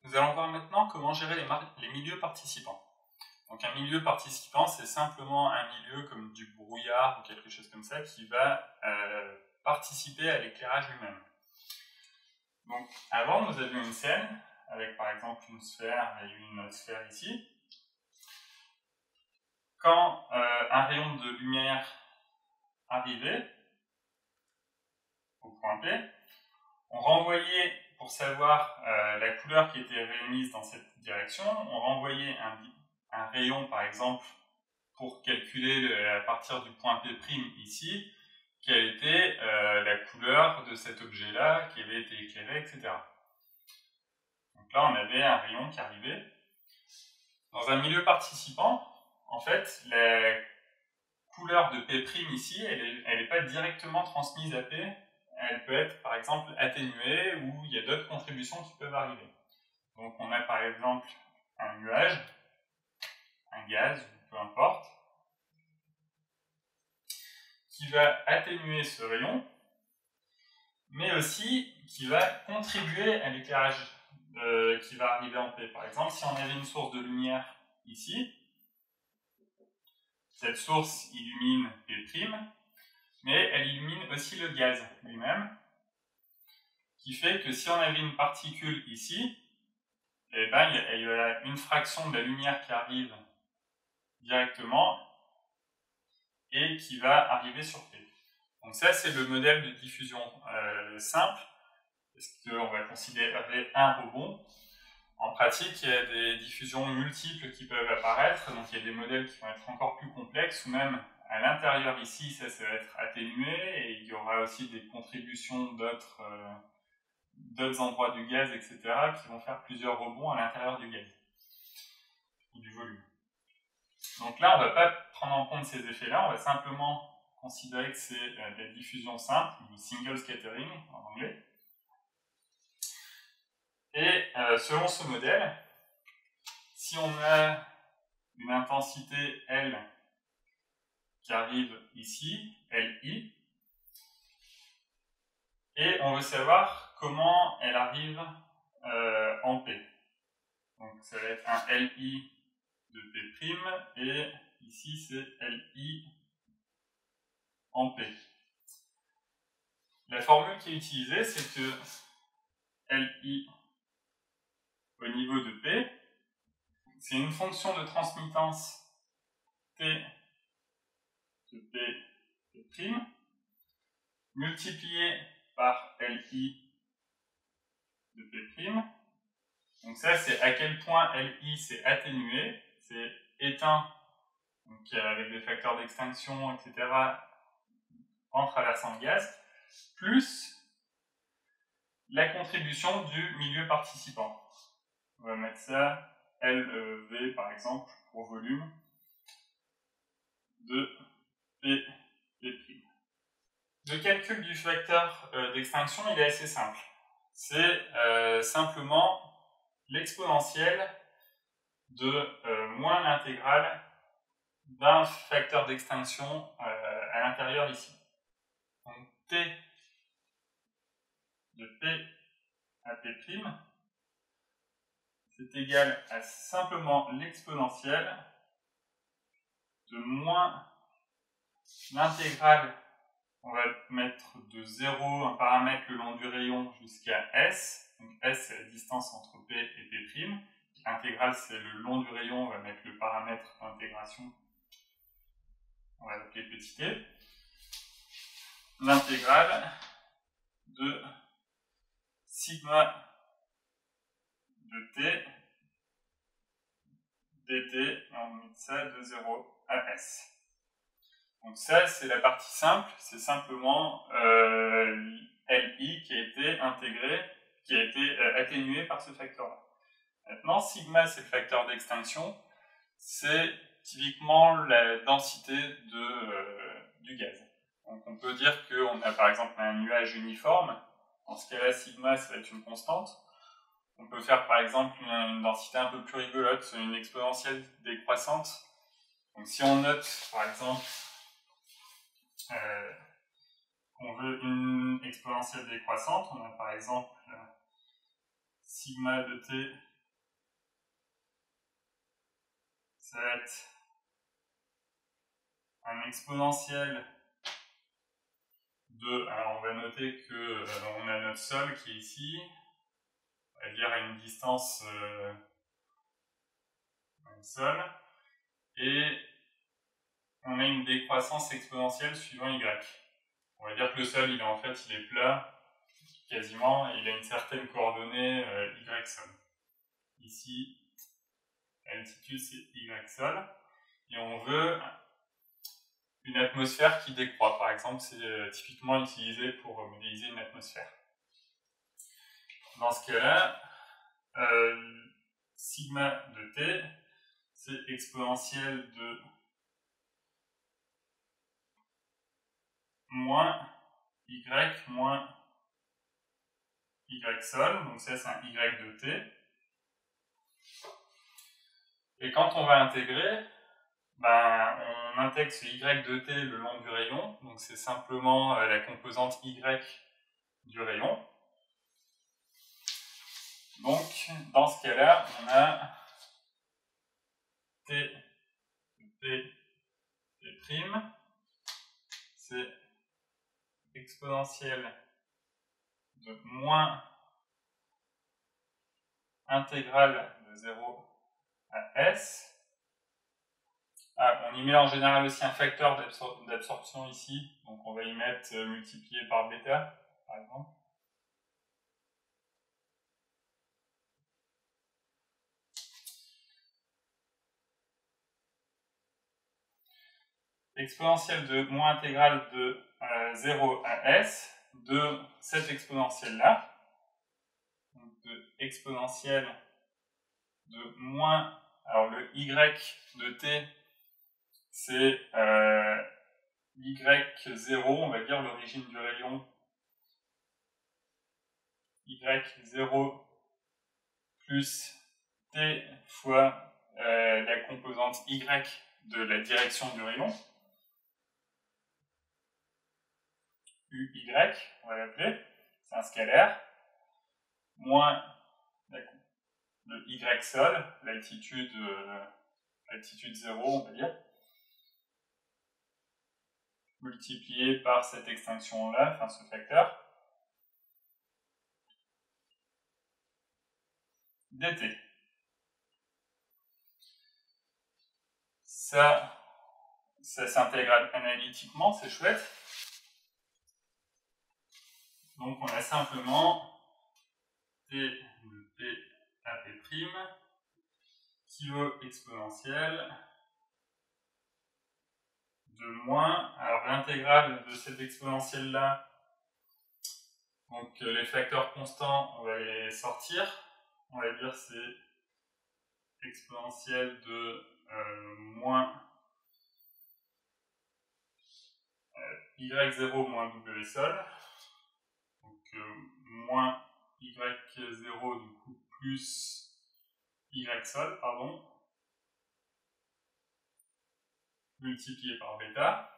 Nous allons voir maintenant comment gérer les milieux participants. Donc un milieu participant, c'est simplement un milieu comme du brouillard ou quelque chose comme ça qui va participer à l'éclairage lui-même. Donc avant, nous avions une scène avec par exemple une sphère et une autre sphère ici. Quand un rayon de lumière arrivait au point P, on renvoyait, pour savoir la couleur qui était réémise dans cette direction, on renvoyait un rayon, par exemple, pour calculer à partir du point P' ici, quelle était la couleur de cet objet-là, qui avait été éclairé, etc. Donc là, on avait un rayon qui arrivait. Dans un milieu participant, en fait, la couleur de P' ici, elle n'est pas directement transmise à P. Elle peut être, par exemple, atténuée ou il y a d'autres contributions qui peuvent arriver. Donc on a par exemple un nuage, un gaz, peu importe, qui va atténuer ce rayon, mais aussi qui va contribuer à l'éclairage qui va arriver en P. Par exemple, si on avait une source de lumière ici, cette source illumine P', mais elle illumine aussi le gaz lui-même, qui fait que si on avait une particule ici, eh ben, il y a une fraction de la lumière qui arrive directement et qui va arriver sur P. Donc ça, c'est le modèle de diffusion simple, parce qu'on va considérer un rebond. En pratique, il y a des diffusions multiples qui peuvent apparaître, donc il y a des modèles qui vont être encore plus complexes, ou même à l'intérieur ici, ça va être atténué, et il y aura aussi des contributions d'autres endroits du gaz, etc., qui vont faire plusieurs rebonds à l'intérieur du gaz, ou du volume. Donc là, on ne va pas prendre en compte ces effets-là, on va simplement considérer que c'est de la diffusion simple, ou single scattering en anglais. Et selon ce modèle, si on a une intensité L qui arrive ici, Li, et on veut savoir comment elle arrive en P. Donc ça va être un Li de P', et ici c'est Li en P. La formule qui est utilisée, c'est que Li au niveau de P, c'est une fonction de transmittance T de P', multipliée par Li de P'. Donc ça, c'est à quel point Li s'est atténué, c'est éteint, donc avec des facteurs d'extinction, etc., en traversant le gaz, plus la contribution du milieu participant. On va mettre ça LV, par exemple, pour volume de P'. Le calcul du facteur d'extinction, il est assez simple. C'est simplement l'exponentielle de moins l'intégrale d'un facteur d'extinction à l'intérieur ici. Donc T de P à P', c'est égal à simplement l'exponentielle de moins l'intégrale, on va mettre de 0 un paramètre le long du rayon jusqu'à S. Donc S, c'est la distance entre P et P'. L'intégrale, c'est le long du rayon, on va mettre le paramètre d'intégration, on va l'appeler petit t. L'intégrale de sigma de t dt, et on met ça de 0 à S. Donc ça, c'est la partie simple, c'est simplement Li qui a été intégré, qui a été atténué par ce facteur-là. Maintenant, sigma, c'est le facteur d'extinction, c'est typiquement la densité du gaz. Donc on peut dire qu'on a par exemple un nuage uniforme, dans ce cas-là, sigma, ça va être une constante. On peut faire par exemple une densité un peu plus rigolote, une exponentielle décroissante. Donc si on note par exemple qu'on veut une exponentielle décroissante, on a par exemple sigma de t ça va être un exponentiel de, alors on va noter que on a notre sol qui est ici, on va dire à une distance sol, et on a une décroissance exponentielle suivant y. On va dire que le sol, il est plat, quasiment, et il a une certaine coordonnée y sol. Ici, l'altitude c'est y sol, et on veut une atmosphère qui décroît. Par exemple, c'est typiquement utilisé pour modéliser une atmosphère. Dans ce cas-là, sigma de t, c'est exponentiel de moins y sol, donc ça c'est un y de t. Et quand on va intégrer, on intègre ce y de t le long du rayon, donc c'est simplement la composante y du rayon. Donc, dans ce cas-là, on a t de t', c'est exponentielle de moins intégrale de 0 à s. On y met en général aussi un facteur d'absorption ici, donc on va y mettre multiplié par bêta, par exemple. Exponentielle de moins intégrale de 0 à s de cette exponentielle-là. Donc de exponentielle de moins, alors le y de t, c'est y0, on va dire l'origine du rayon, y0 plus t fois la composante y de la direction du rayon, uy, on va l'appeler, c'est un scalaire, moins le y sol, l'altitude 0, on va dire, multiplié par cette extinction-là, enfin ce facteur, dt. Ça s'intègre analytiquement, c'est chouette. Donc on a simplement t de p à p' qui vaut exponentielle de moins, alors l'intégrale de cette exponentielle-là, donc les facteurs constants, on va les sortir, on va dire c'est exponentielle de moins y0 moins w sol, donc moins y0 du coup plus y sol, pardon, multiplié par bêta,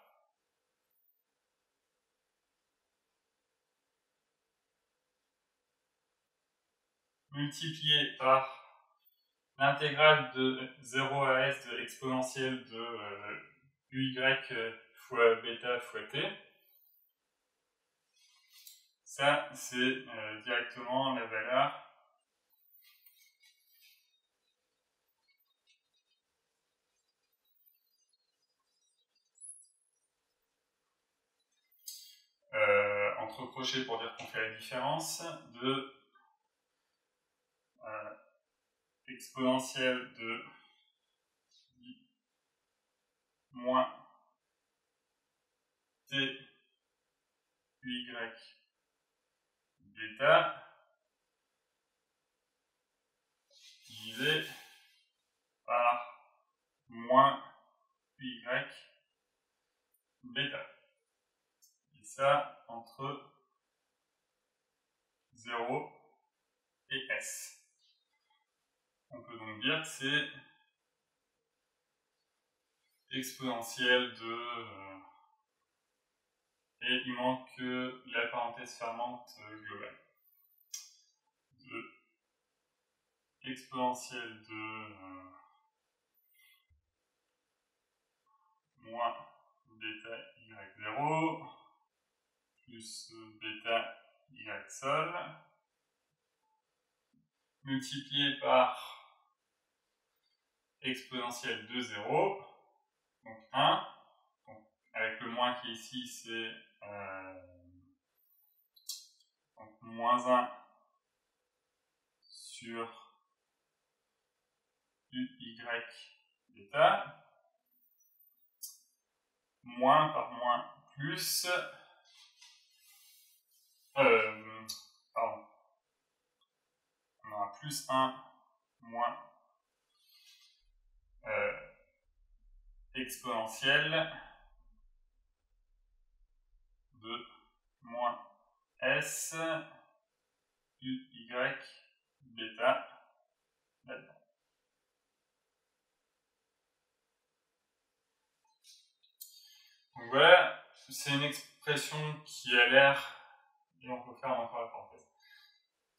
multiplié par l'intégrale de 0 à s de exponentielle de uy fois bêta fois t. Ça, c'est directement la valeur entre crochets pour dire qu'on fait la différence de exponentielle de moins t uy bêta divisé par moins uy bêta. Et ça entre 0 et s. On peut donc dire que c'est exponentielle de... et il manque que la parenthèse fermante globale. De exponentielle de moins bêta y0 plus bêta y sol multiplié par exponentielle de 0, donc 1, donc avec le moins qui est ici, c'est moins 1 sur uy bêta, moins par moins plus, pardon, on aura plus 1 moins exponentielle de moins s uy bêta là-dedans. Donc voilà, c'est une expression qui a l'air, et on peut faire encore la parenthèse,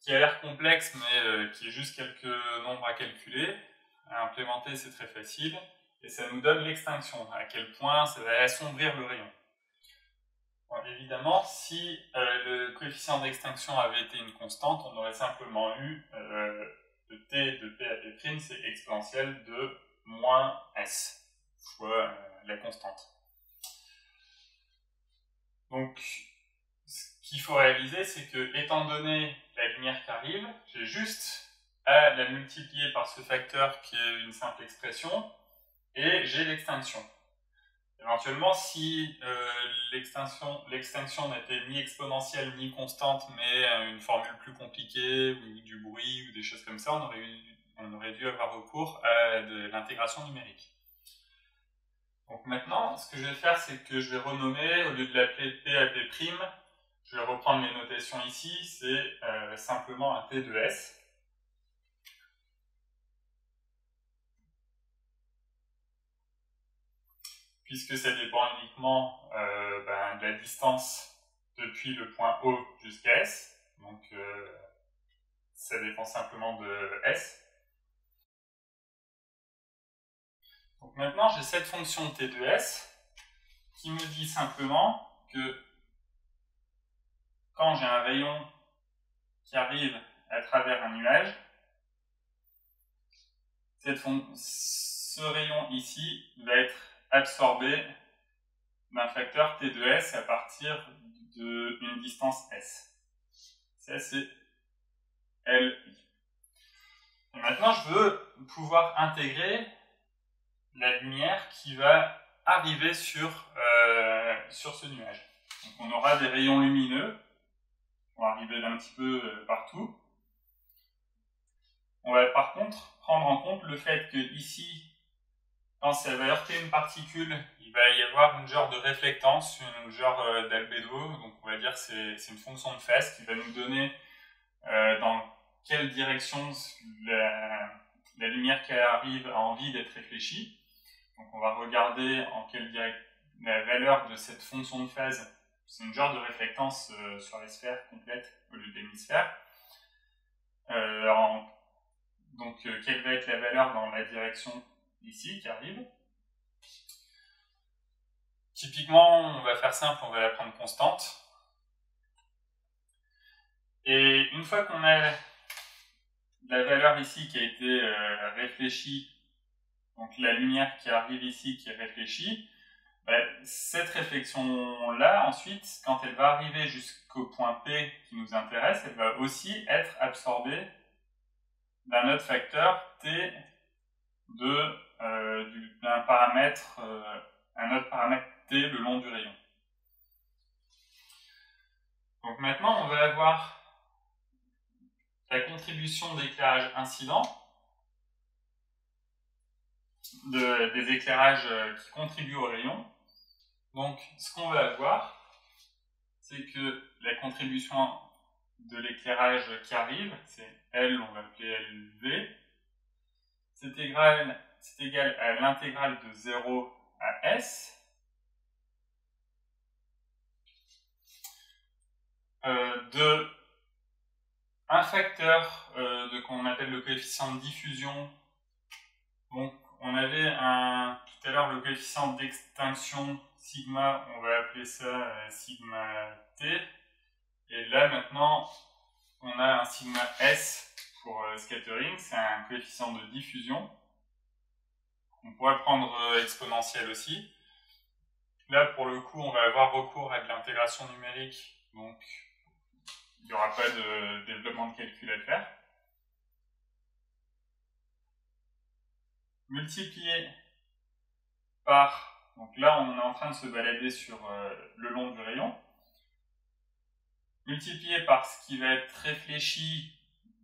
qui a l'air complexe, mais qui est juste quelques nombres à calculer. À implémenter, c'est très facile, et ça nous donne l'extinction, à quel point ça va assombrir le rayon. Bon, évidemment, si le coefficient d'extinction avait été une constante, on aurait simplement eu le t de p à p', c'est exponentielle de moins s, fois la constante. Donc, ce qu'il faut réaliser, c'est que, étant donné la lumière qui arrive, j'ai juste à la multiplier par ce facteur qui est une simple expression, et j'ai l'extinction. Éventuellement, si l'extinction n'était ni exponentielle ni constante, mais une formule plus compliquée, ou du bruit, ou des choses comme ça, on aurait dû avoir recours à de l'intégration numérique. Donc maintenant, ce que je vais faire, c'est que je vais renommer, au lieu de l'appeler P à P', je vais reprendre mes notations ici, c'est simplement un T de S. Puisque ça dépend uniquement de la distance depuis le point O jusqu'à S. Donc ça dépend simplement de S. Donc maintenant, j'ai cette fonction T de S qui me dit simplement que quand j'ai un rayon qui arrive à travers un nuage, ce rayon ici va être absorbé d'un facteur T de S à partir d'une distance S. Ça, c'est LI. Et maintenant, je veux pouvoir intégrer la lumière qui va arriver sur ce nuage. Donc, on aura des rayons lumineux qui vont arriver d'un petit peu partout. On va par contre prendre en compte le fait que ici, quand ça va heurter une particule, il va y avoir une genre de réflectance, une genre d'albédo. Donc on va dire que c'est une fonction de phase qui va nous donner dans quelle direction la lumière qui arrive a envie d'être réfléchie. Donc on va regarder en quelle direction la valeur de cette fonction de phase. C'est une genre de réflectance sur les sphères complètes au lieu de l'hémisphère. Donc quelle va être la valeur dans la direction ici qui arrive. Typiquement, on va faire simple, on va la prendre constante. Et une fois qu'on a la valeur ici qui a été réfléchie, donc la lumière qui arrive ici qui est réfléchie, cette réflexion-là, ensuite, quand elle va arriver jusqu'au point P qui nous intéresse, elle va aussi être absorbée d'un autre facteur T d'un paramètre, un autre paramètre T le long du rayon. Donc maintenant, on va avoir la contribution d'éclairage incident, des éclairages qui contribuent au rayon. Donc, ce qu'on va avoir, c'est que la contribution de l'éclairage qui arrive, c'est L, on va appeler LV, c'est égal à l'intégrale de 0 à S de un facteur qu'on appelle le coefficient de diffusion. Donc, on avait tout à l'heure le coefficient d'extinction sigma, on va appeler ça sigma t. Et là maintenant, on a un sigma s pour scattering, c'est un coefficient de diffusion. On pourrait prendre exponentiel aussi. Là, pour le coup, on va avoir recours à de l'intégration numérique, donc il n'y aura pas de développement de calcul à faire. Multiplié par, donc là on est en train de se balader sur le long du rayon, multiplié par ce qui va être réfléchi,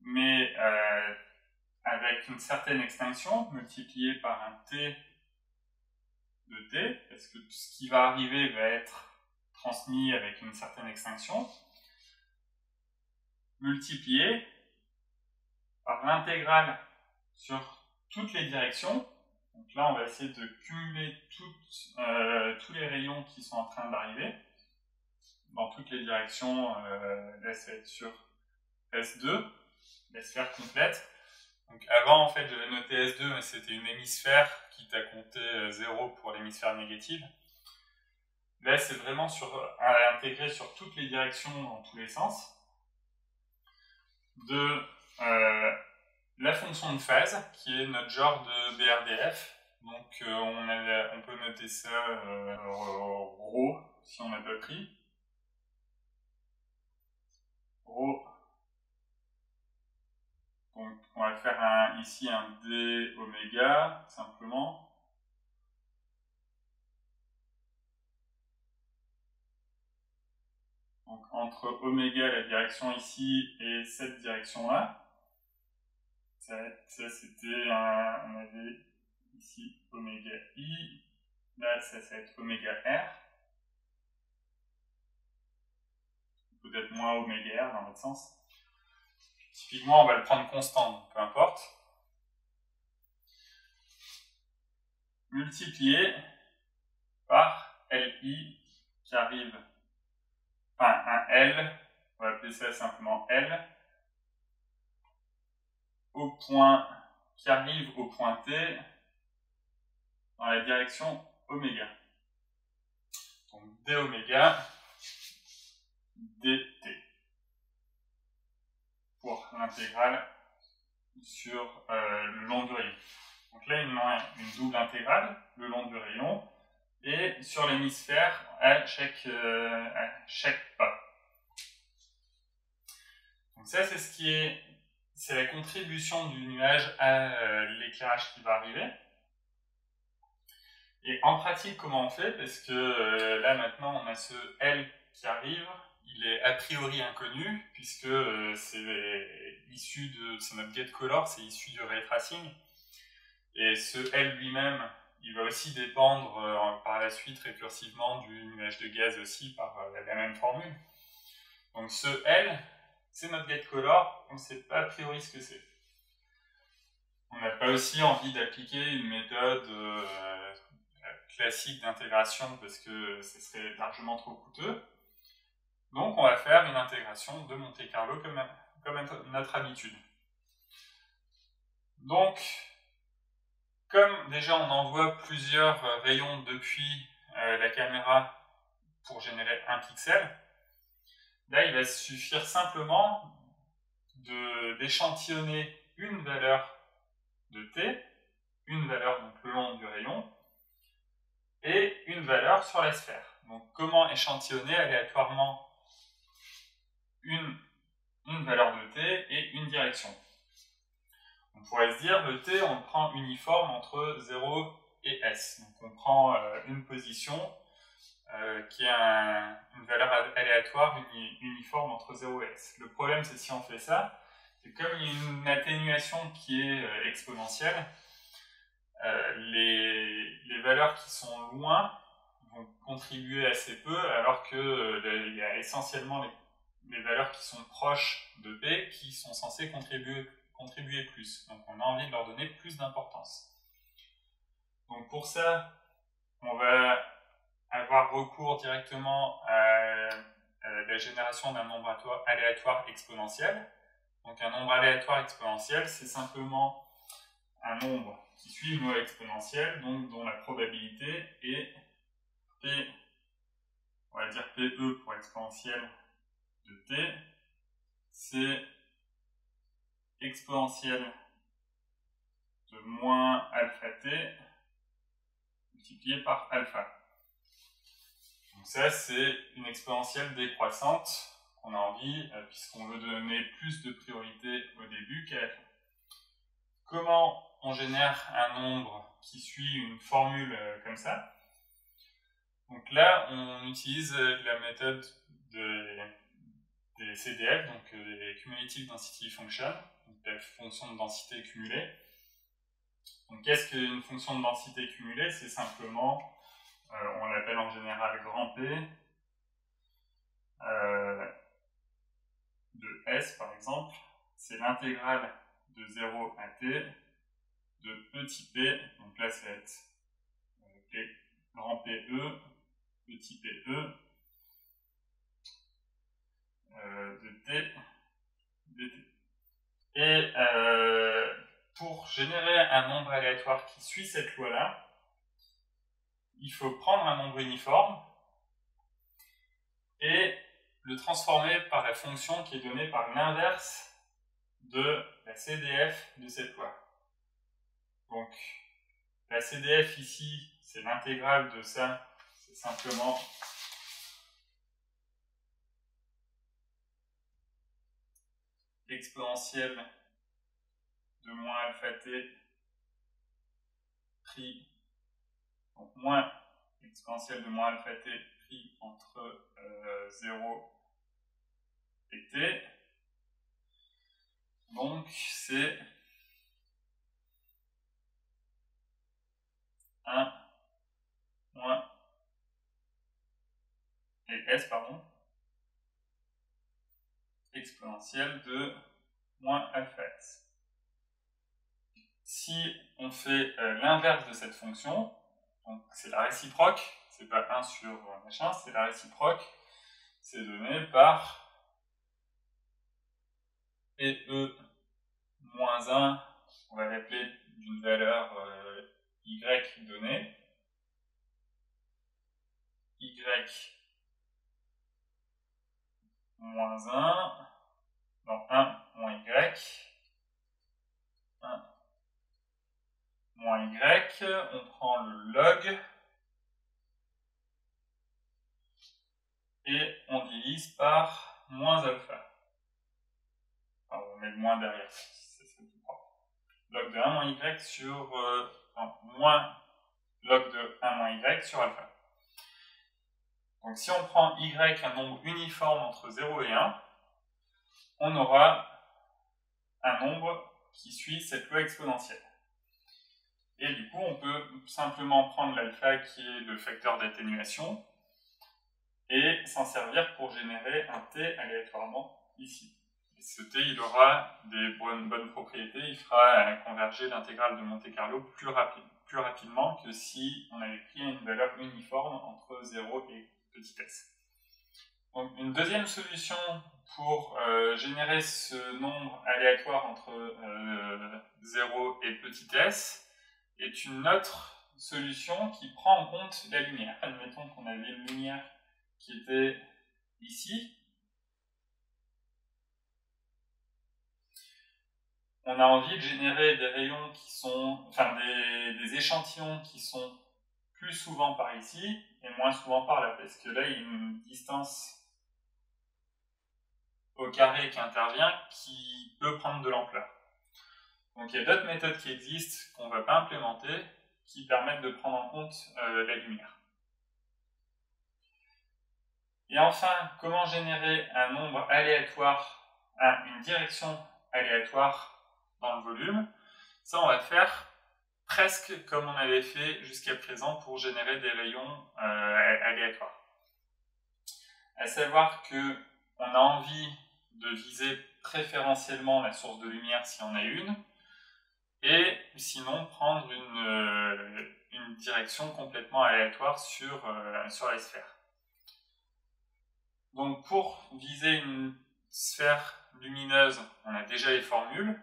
mais avec une certaine extinction, multiplié par un t de t, parce que tout ce qui va arriver va être transmis avec une certaine extinction, multiplié par l'intégrale sur toutes les directions. Donc là, on va essayer de cumuler tous les rayons qui sont en train d'arriver dans toutes les directions. Là, ça va être sur S2, la sphère complète. Donc avant, en fait, j'avais noté S2, mais c'était une hémisphère qui t'a compté 0 pour l'hémisphère négative. Là, c'est vraiment à intégrer sur toutes les directions dans tous les sens. De la fonction de phase, qui est notre genre de BRDF. Donc on peut noter ça ρ, si on n'a pas pris. ρ. Donc on va faire ici un d oméga, simplement. Donc entre oméga, la direction ici, et cette direction-là, ça c'était on avait ici oméga i, là ça va être oméga r, peut-être moins oméga r dans l'autre sens. Typiquement on va le prendre constant, peu importe. Multiplié par li qui arrive, enfin un L, on va appeler ça simplement L, au point qui arrive au point T dans la direction oméga. Donc d oméga dt pour l'intégrale sur le long du rayon. Donc là, il me manque une double intégrale le long du rayon et sur l'hémisphère à chaque pas. Donc ça, c'est la contribution du nuage à l'éclairage qui va arriver. Et en pratique, comment on fait? Parce que là, maintenant, on a ce L qui arrive, il est a priori inconnu, puisque c'est notre get color, c'est issu du ray tracing. Et ce L lui-même, il va aussi dépendre par la suite récursivement du nuage de gaz aussi par la même formule. Donc ce L, c'est notre get color, on ne sait pas a priori ce que c'est. On n'a pas aussi envie d'appliquer une méthode classique d'intégration parce que ce serait largement trop coûteux. Donc on va faire une intégration de Monte Carlo comme à notre habitude. Donc, comme déjà on envoie plusieurs rayons depuis la caméra pour générer un pixel, là il va suffire simplement d'échantillonner une valeur de t, une valeur donc le long du rayon, et une valeur sur la sphère. Donc comment échantillonner aléatoirement une valeur de t et une direction? On pourrait se dire, le t, on le prend uniforme entre 0 et s. Donc on prend une position qui a une valeur aléatoire uniforme entre 0 et s. Le problème, c'est si on fait ça, c'est comme il y a une atténuation qui est exponentielle, les valeurs qui sont loin vont contribuer assez peu, alors qu'il y a essentiellement les valeurs qui sont proches de P qui sont censées contribuer plus. Donc on a envie de leur donner plus d'importance. Donc pour ça, on va avoir recours directement à la génération d'un nombre aléatoire exponentiel. Donc un nombre aléatoire exponentiel, c'est simplement un nombre qui suit une loi exponentielle, donc dont la probabilité est P, on va dire PE pour exponentielle de t, c'est exponentielle de moins alpha t multiplié par alpha. Donc ça, c'est une exponentielle décroissante qu'on a envie, puisqu'on veut donner plus de priorité au début qu'à la fin. Comment on génère un nombre qui suit une formule comme ça? Donc là, on utilise la méthode des CDF, donc des Cumulative Density Function, donc des fonctions de densité cumulée. Donc qu'est-ce qu'une fonction de densité cumulée? C'est simplement, on l'appelle en général grand P, de S par exemple, c'est l'intégrale de 0 à t de petit p, donc là ça va être grand PE, petit PE, de t dt. Et pour générer un nombre aléatoire qui suit cette loi-là, il faut prendre un nombre uniforme et le transformer par la fonction qui est donnée par l'inverse de la CDF de cette loi. Donc, la CDF ici, c'est l'intégrale de ça, c'est simplement exponentielle de moins alpha t pris, donc moins exponentielle de moins alpha t pris entre 0 et t. Donc, c'est 1 moins S, pardon, exponentielle de moins alpha s. Si on fait l'inverse de cette fonction, donc c'est la réciproque, c'est pas 1 sur machin, c'est la réciproque, c'est donné par PE moins 1, on va l'appeler d'une valeur y donnée, y moins 1, donc 1 moins y, 1 moins y, on prend le log, et on divise par moins alpha. Enfin, on met le moins derrière, c'est ce qui prend. Log de 1 moins y sur... moins log de 1 moins y sur alpha. Donc si on prend y un nombre uniforme entre 0 et 1, on aura un nombre qui suit cette loi exponentielle. Et du coup, on peut simplement prendre l'alpha qui est le facteur d'atténuation et s'en servir pour générer un t aléatoirement ici. Et ce t, il aura des bonnes propriétés, il fera converger l'intégrale de Monte-Carlo plus rapidement que si on avait pris une valeur uniforme entre 0 et petit s. Donc, une deuxième solution pour générer ce nombre aléatoire entre 0 et petit s est une autre solution qui prend en compte la lumière. Admettons qu'on avait une lumière qui était ici. On a envie de générer des rayons qui sont, enfin des échantillons qui sont plus souvent par ici et moins souvent par là, parce que là il y a une distance au carré qui intervient qui peut prendre de l'ampleur. Donc il y a d'autres méthodes qui existent qu'on ne va pas implémenter qui permettent de prendre en compte la lumière. Et enfin, comment générer un nombre aléatoire, une direction aléatoire dans le volume? Ça, on va le faire presque comme on avait fait jusqu'à présent pour générer des rayons aléatoires. À savoir qu'on a envie de viser préférentiellement la source de lumière si on a une, et sinon prendre une direction complètement aléatoire sur la sphère. Donc pour viser une sphère lumineuse, on a déjà les formules.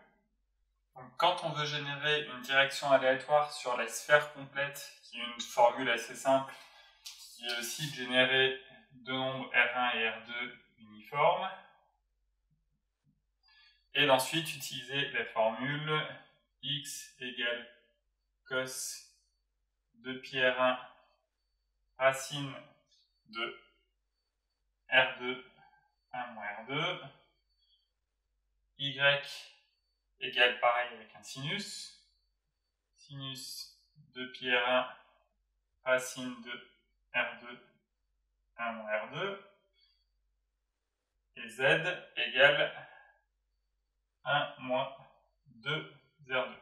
Donc, quand on veut générer une direction aléatoire sur la sphère complète, qui est une formule assez simple, qui est aussi de générer deux nombres R1 et R2 uniformes, et d'ensuite utiliser la formule x égale cos de pi R1 racine de R2 1 moins R2, y égale pareil avec un sinus de pi R1 racine de R2 1 moins R2, et z égale 1 moins 2 R2.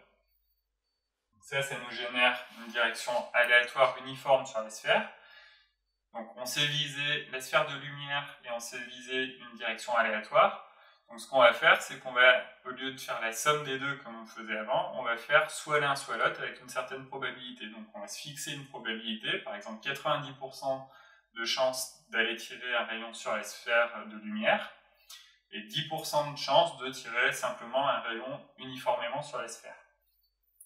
Ça nous génère une direction aléatoire uniforme sur la sphère. Donc on s'est visé la sphère de lumière et on s'est visé une direction aléatoire. Donc ce qu'on va faire, c'est qu'on va, au lieu de faire la somme des deux comme on faisait avant, on va faire soit l'un soit l'autre avec une certaine probabilité. Donc on va se fixer une probabilité, par exemple 90% de chance d'aller tirer un rayon sur la sphère de lumière et 10% de chance de tirer simplement un rayon uniformément sur la sphère.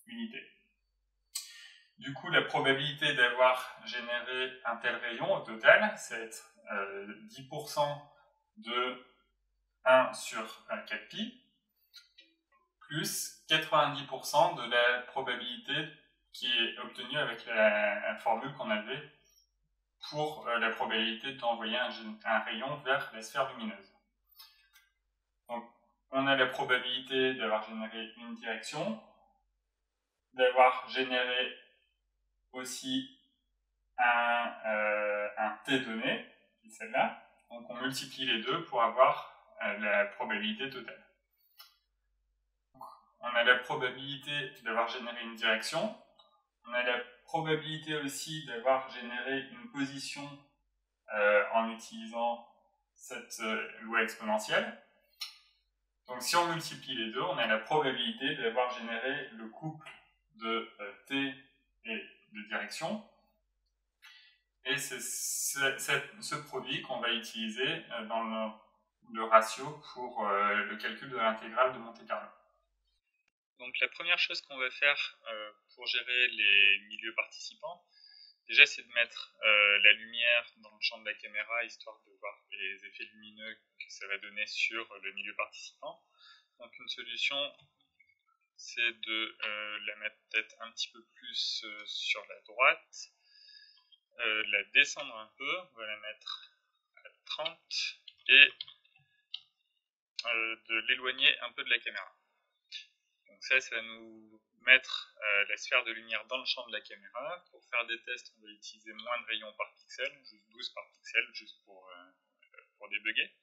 Unité. Du coup, la probabilité d'avoir généré un tel rayon au total, ça va être 10% de 1 sur 4pi, plus 90% de la probabilité qui est obtenue avec la formule qu'on avait pour la probabilité d'envoyer un rayon vers la sphère lumineuse. Donc, on a la probabilité d'avoir généré une direction, d'avoir généré aussi un t donné, qui est celle-là. Donc on multiplie les deux pour avoir la probabilité totale. Donc, on a la probabilité d'avoir généré une direction, on a la probabilité aussi d'avoir généré une position en utilisant cette loi exponentielle. Donc si on multiplie les deux, on a la probabilité d'avoir généré le couple de t et de direction. Et c'est ce produit qu'on va utiliser dans le ratio pour le calcul de l'intégrale de Monte-Carlo. Donc la première chose qu'on va faire pour gérer les milieux participants, déjà c'est de mettre la lumière dans le champ de la caméra, histoire de voir les effets lumineux que ça va donner sur le milieu participant. Donc une solution, c'est de la mettre peut-être un petit peu plus sur la droite, la descendre un peu, on va la mettre à 30 et de l'éloigner un peu de la caméra. Donc ça va nous mettre la sphère de lumière dans le champ de la caméra. Pour faire des tests, on va utiliser moins de rayons par pixel, juste 12 par pixel, juste pour débugger.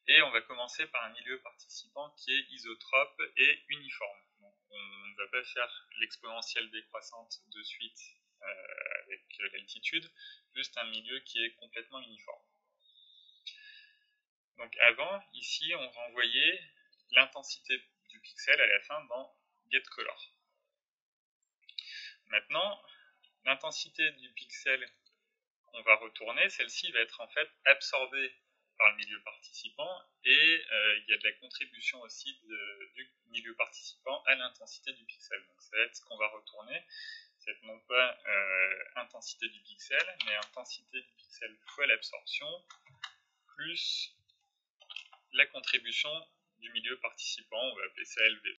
Et on va commencer par un milieu participant qui est isotrope et uniforme. Donc on ne va pas faire l'exponentielle décroissante de suite avec l'altitude, juste un milieu qui est complètement uniforme. Donc avant, ici, on renvoyait l'intensité du pixel à la fin dans getColor. Maintenant, l'intensité du pixel qu'on va retourner, celle-ci va être en fait absorbée par le milieu participant et il y a de la contribution aussi du milieu participant à l'intensité du pixel. Donc ça va être ce qu'on va retourner, c'est non pas intensité du pixel, mais intensité du pixel fois l'absorption plus la contribution du milieu participant, on va appeler ça LV.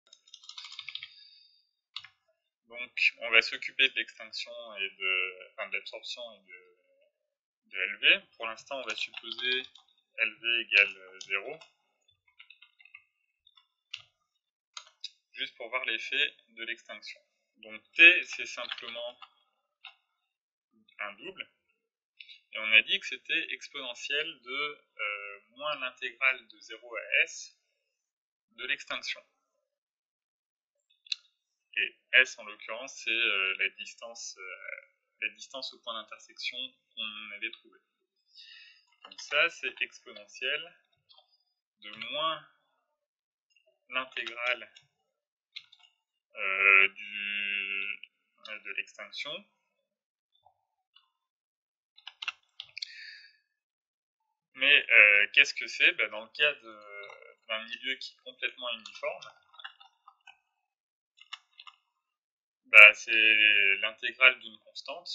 Donc on va s'occuper de l'extinction et de l'absorption et de LV. Pour l'instant, on va supposer LV égale 0, juste pour voir l'effet de l'extinction. Donc T, c'est simplement un double, et on a dit que c'était exponentiel de moins l'intégrale de 0 à S de l'extinction. Et S, en l'occurrence, c'est la distance au point d'intersection qu'on avait trouvé. Donc ça, c'est exponentiel de moins l'intégrale de l'extinction mais qu'est-ce que c'est? Dans le cas d'un milieu qui est complètement uniforme, C'est l'intégrale d'une constante.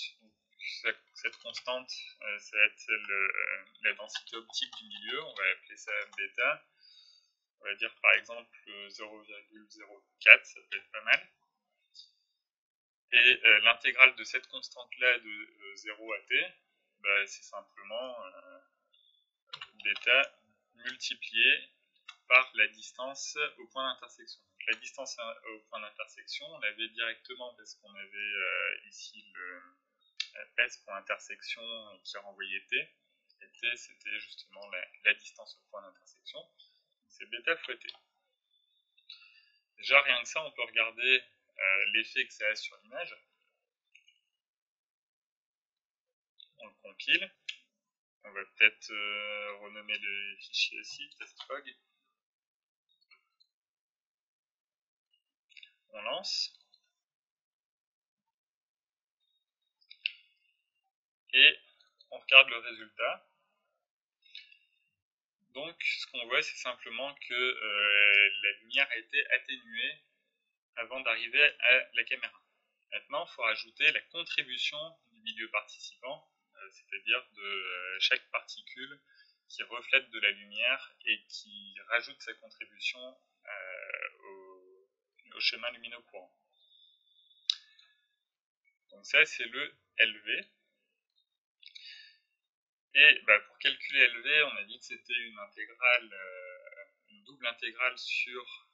Cette constante, ça va être la densité optique du milieu, on va appeler ça bêta. On va dire par exemple 0,04, ça peut être pas mal. Et l'intégrale de cette constante-là de 0 à t, c'est simplement bêta multiplié par la distance au point d'intersection. La distance au point d'intersection, on l'avait directement parce qu'on avait ici le S point intersection qui renvoyait t. Et t, c'était justement la distance au point d'intersection. C'est bêta fois t. Déjà, rien que ça, on peut regarder l'effet que ça a sur l'image. On le compile. On va peut-être renommer le fichier aussi, testfog. On lance. Et on regarde le résultat. Donc, ce qu'on voit, c'est simplement que la lumière a été atténuée avant d'arriver à la caméra. Maintenant, il faut rajouter la contribution du milieu participant, c'est-à-dire de chaque particule qui reflète de la lumière et qui rajoute sa contribution au schéma lumineux courant. Donc ça, c'est le LV. Et pour calculer LV, on a dit que c'était une intégrale, une double intégrale sur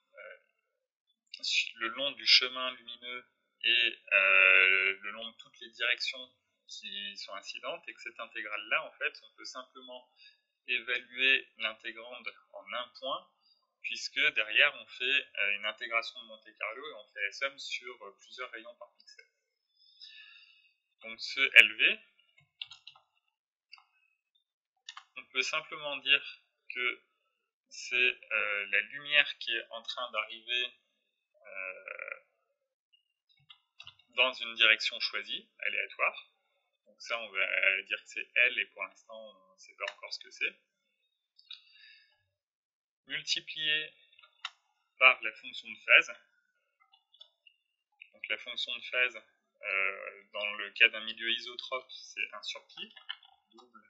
le long du chemin lumineux et le long de toutes les directions qui sont incidentes, et que cette intégrale-là, en fait, on peut simplement évaluer l'intégrande en un point, puisque derrière, on fait une intégration de Monte-Carlo et on fait la somme sur plusieurs rayons par pixel. Donc ce LV, on peut simplement dire que c'est la lumière qui est en train d'arriver dans une direction choisie, aléatoire. Donc ça, on va dire que c'est L, et pour l'instant, on ne sait pas encore ce que c'est. Multiplié par la fonction de phase. Donc la fonction de phase, dans le cas d'un milieu isotrope, c'est 1 sur pi, double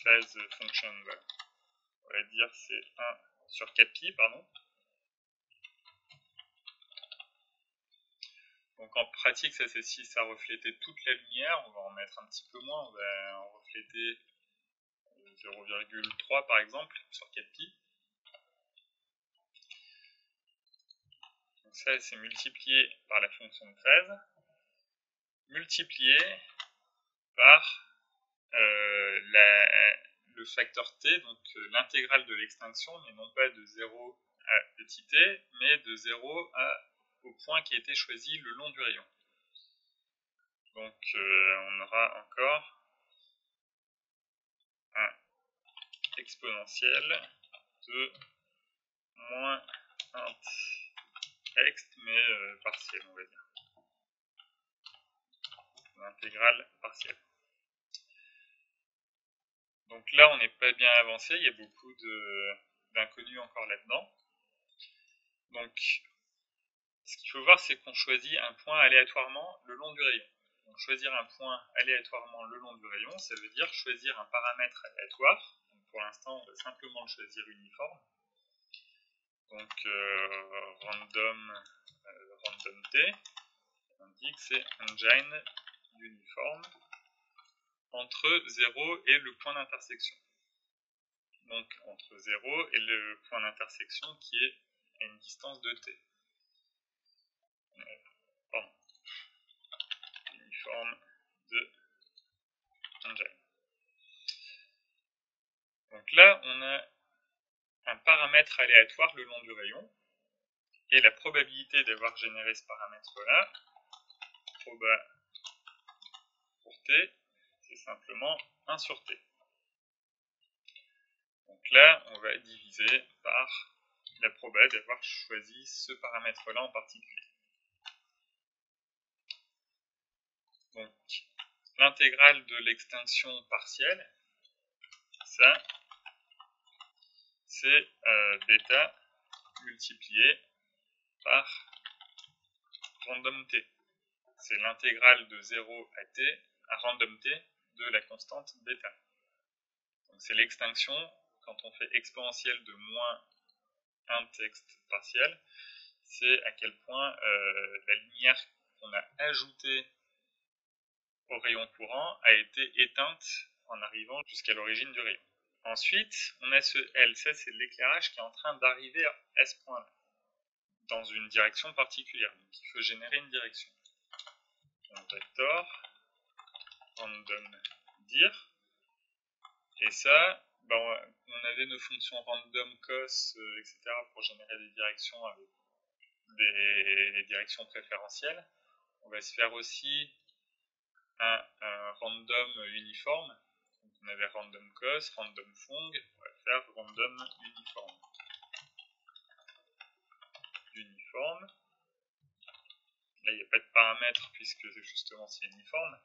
phase function, voilà. On va dire c'est 1 sur 4pi, pardon. Donc en pratique, ça c'est si ça reflétait toute la lumière, on va en mettre un petit peu moins, on va en refléter 0,3 par exemple sur 4pi. Donc ça c'est multiplié par la fonction de phase, multiplié par le facteur t, donc l'intégrale de l'extinction, mais non pas de 0 à petit t, mais de 0 au point qui a été choisi le long du rayon. Donc on aura encore un exponentiel de moins 1 ext, mais partiel, on va dire. L'intégrale partielle. Donc là, on n'est pas bien avancé, il y a beaucoup d'inconnus encore là-dedans. Donc, ce qu'il faut voir, c'est qu'on choisit un point aléatoirement le long du rayon. Donc, choisir un point aléatoirement le long du rayon, ça veut dire choisir un paramètre aléatoire. Donc, pour l'instant, on va simplement le choisir uniforme. Donc, random t, on dit que c'est engine uniforme entre 0 et le point d'intersection. Donc, entre 0 et le point d'intersection qui est à une distance de t. Uniforme de engine. Donc là, on a un paramètre aléatoire le long du rayon, et la probabilité d'avoir généré ce paramètre-là, proba pour t, c'est simplement 1 sur t. Donc là, on va diviser par la proba d'avoir choisi ce paramètre-là en particulier. Donc, l'intégrale de l'extinction partielle, ça, c'est bêta multiplié par random t. C'est l'intégrale de 0 à t, à random t, de la constante bêta. Donc c'est l'extinction, quand on fait exponentielle de moins un texte partiel, c'est à quel point la lumière qu'on a ajoutée au rayon courant a été éteinte en arrivant jusqu'à l'origine du rayon. Ensuite, on a ce L, ça c'est l'éclairage qui est en train d'arriver à ce point-là, dans une direction particulière, donc il faut générer une direction. Donc vector, random dir, et ça, on avait nos fonctions random, cos, etc. pour générer des directions avec des directions préférentielles. On va se faire aussi un random uniforme. Donc on avait random cos, random fong, on va faire random uniforme. Uniforme. Là, il n'y a pas de paramètres puisque justement c'est uniforme.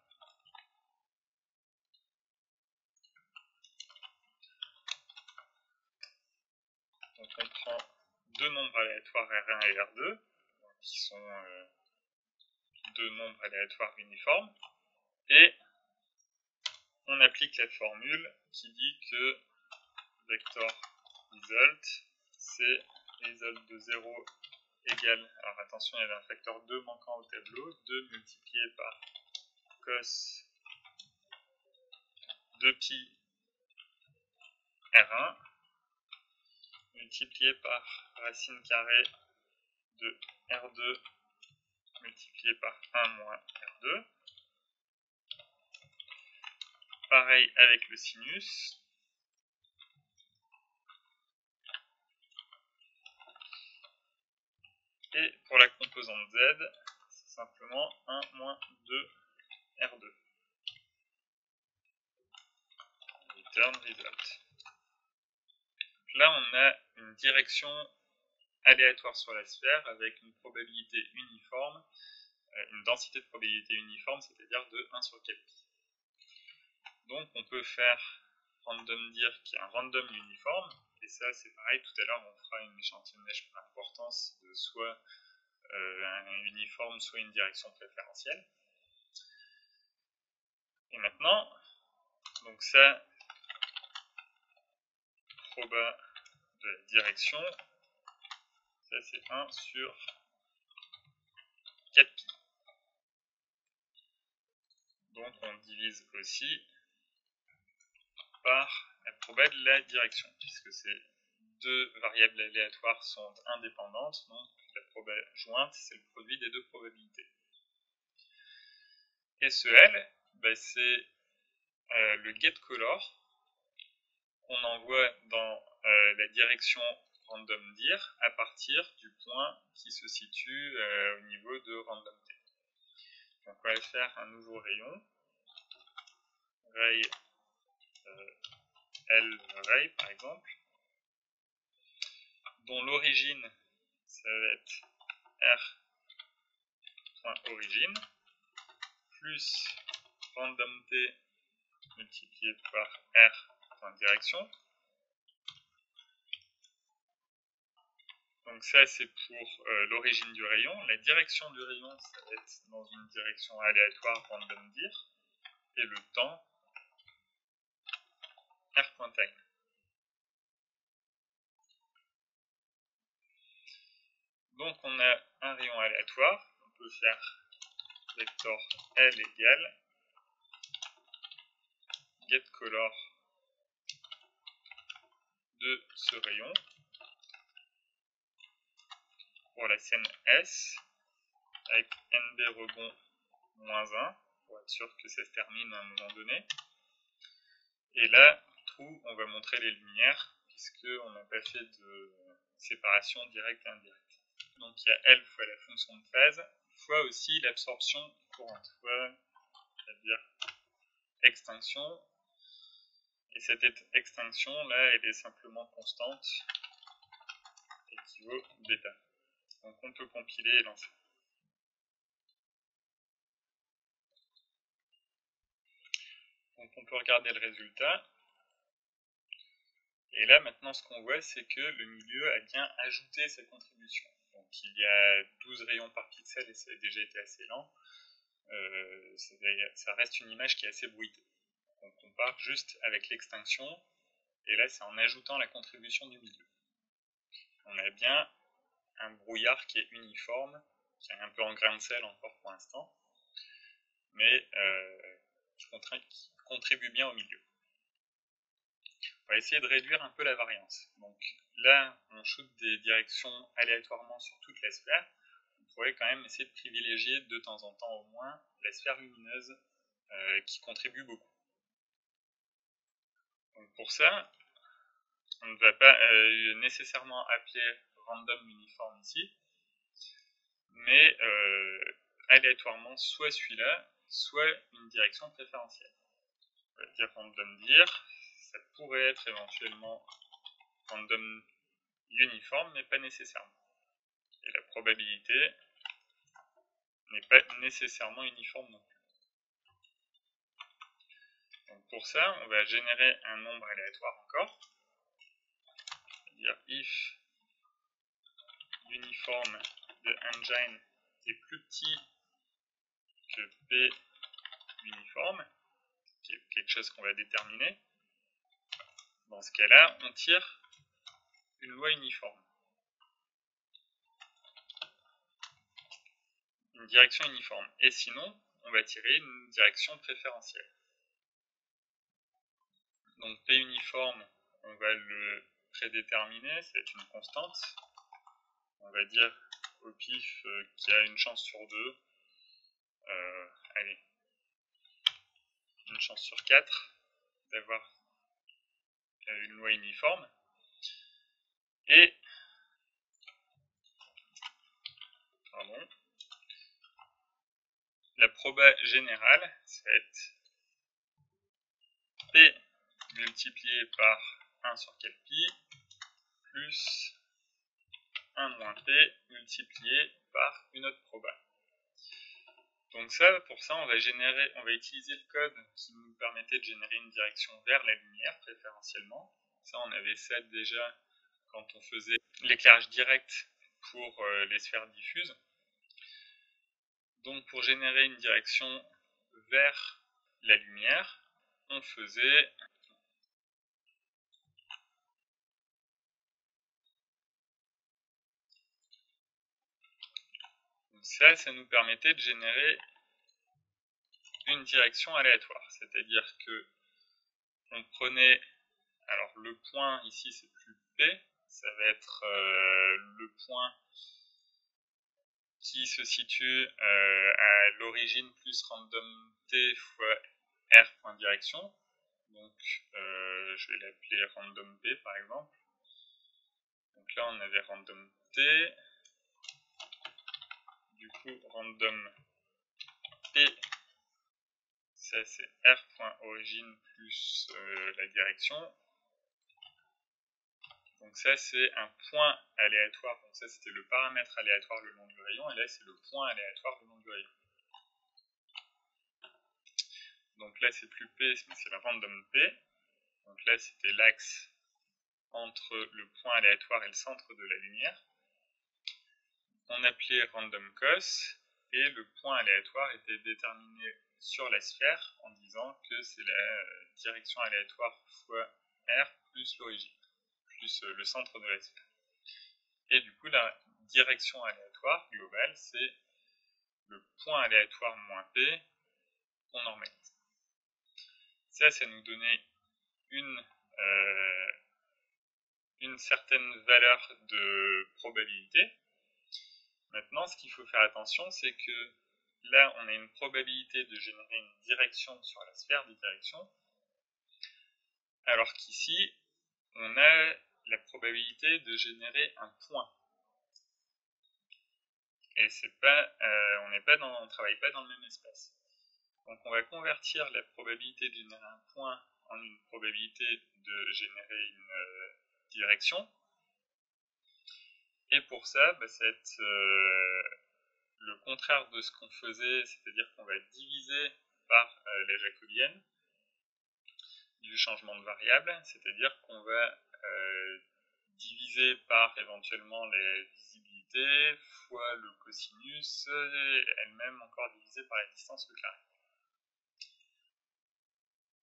Donc on prend deux nombres aléatoires R1 et R2, qui sont deux nombres aléatoires uniformes, et on applique la formule qui dit que vector result, c'est result de 0 égale, alors attention, il y avait un facteur 2 manquant au tableau, 2 multiplié par cos de pi R1, multiplié par racine carrée de R2 multiplié par 1 moins R2. Pareil avec le sinus. Et pour la composante Z, c'est simplement 1 moins 2 R2. Return result. Là, on a une direction aléatoire sur la sphère avec une probabilité uniforme, une densité de probabilité uniforme, c'est-à-dire de 1 sur 4 pi. Donc on peut faire random dir qui est un random uniforme, et ça c'est pareil, tout à l'heure on fera une échantillonnage par importance de soit un uniforme, soit une direction préférentielle. Et maintenant, donc ça, proba de la direction, ça c'est 1 sur 4 pi. Donc on divise aussi par la proba de la direction, puisque ces deux variables aléatoires sont indépendantes, donc la proba jointe, c'est le produit des deux probabilités. Et ce L, c'est le getColor qu'on envoie dans la direction random dir à partir du point qui se situe au niveau de random t. Donc on va faire un nouveau rayon, ray L ray par exemple, dont l'origine ça va être r.origine plus random t multiplié par r.direction. Donc ça c'est pour l'origine du rayon. La direction du rayon ça va être dans une direction aléatoire random dir, et le temps r.time. Donc on a un rayon aléatoire, on peut faire vector L égale getColor de ce rayon pour la scène S avec NB rebond moins 1 pour être sûr que ça se termine à un moment donné. Et là, trou, on va montrer les lumières puisqu'on n'a pas fait de séparation directe et indirecte. Donc il y a L fois la fonction de phase fois aussi l'absorption courante, fois, c'est-à-dire extinction. Et cette extinction là, elle est simplement constante, équivaut bêta. Donc on peut compiler et lancer. Donc on peut regarder le résultat. Et là maintenant ce qu'on voit c'est que le milieu a bien ajouté sa contribution. Donc il y a 12 rayons par pixel et ça a déjà été assez lent. Ça reste une image qui est assez bruiteuse. On compare juste avec l'extinction, et là c'est en ajoutant la contribution du milieu. On a bien un brouillard qui est uniforme, qui est un peu en grain de sel encore pour l'instant, mais qui contribue bien au milieu. On va essayer de réduire un peu la variance. Donc là, on shoot des directions aléatoirement sur toute la sphère. On pourrait quand même essayer de privilégier de temps en temps au moins la sphère lumineuse qui contribue beaucoup. Donc pour ça, on ne va pas nécessairement appeler random uniforme ici, mais aléatoirement soit celui-là, soit une direction préférentielle. On va dire random dir, ça pourrait être éventuellement random uniforme, mais pas nécessairement. Et la probabilité n'est pas nécessairement uniforme non plus. Donc pour ça, on va générer un nombre aléatoire encore. C'est-à-dire if uniforme de engine est plus petit que p uniforme, qui est quelque chose qu'on va déterminer. Dans ce cas-là, on tire une loi uniforme. Une direction uniforme. Et sinon, on va tirer une direction préférentielle. Donc P uniforme, on va le prédéterminer, ça va être une constante. On va dire au pif qu'il y a une chance sur 2. Allez, une chance sur 4 d'avoir une loi uniforme. Et la proba générale, ça va être P multiplié par 1 sur 4 pi plus 1 moins P multiplié par une autre proba. Donc ça, pour ça, on va utiliser le code qui nous permettait de générer une direction vers la lumière, préférentiellement. Ça, on avait ça déjà quand on faisait l'éclairage direct pour les sphères diffuses. Donc pour générer une direction vers la lumière, on faisait ça nous permettait de générer une direction aléatoire. C'est-à-dire que on prenait, alors le point ici c'est plus P, ça va être le point qui se situe à l'origine plus random t fois r.direction. Donc je vais l'appeler random p par exemple. Donc là on avait random t, du coup random p, ça c'est r.origine plus la direction. Donc ça c'est un point aléatoire, donc ça c'était le paramètre aléatoire le long du rayon, et là c'est le point aléatoire le long du rayon. Donc là c'est plus P, mais c'est la random P. Donc là c'était l'axe entre le point aléatoire et le centre de la lumière. On appelait random cos, et le point aléatoire était déterminé sur la sphère en disant que c'est la direction aléatoire fois R plus l'origine, plus le centre de la sphère. Et du coup la direction aléatoire globale c'est le point aléatoire moins P qu'on normalise. Ça nous donnait une certaine valeur de probabilité. Maintenant, ce qu'il faut faire attention, c'est que là, on a une probabilité de générer une direction sur la sphère des directions, alors qu'ici, on a la probabilité de générer un point. Et c'est pas, on ne travaille pas dans le même espace. Donc on va convertir la probabilité de générer un point en une probabilité de générer une direction. Et pour ça, ça va être le contraire de ce qu'on faisait, c'est-à-dire qu'on va diviser par la jacobienne du changement de variable, c'est-à-dire qu'on va diviser par éventuellement la visibilité probabilité fois le cosinus, elle-même encore divisée par la distance au carré.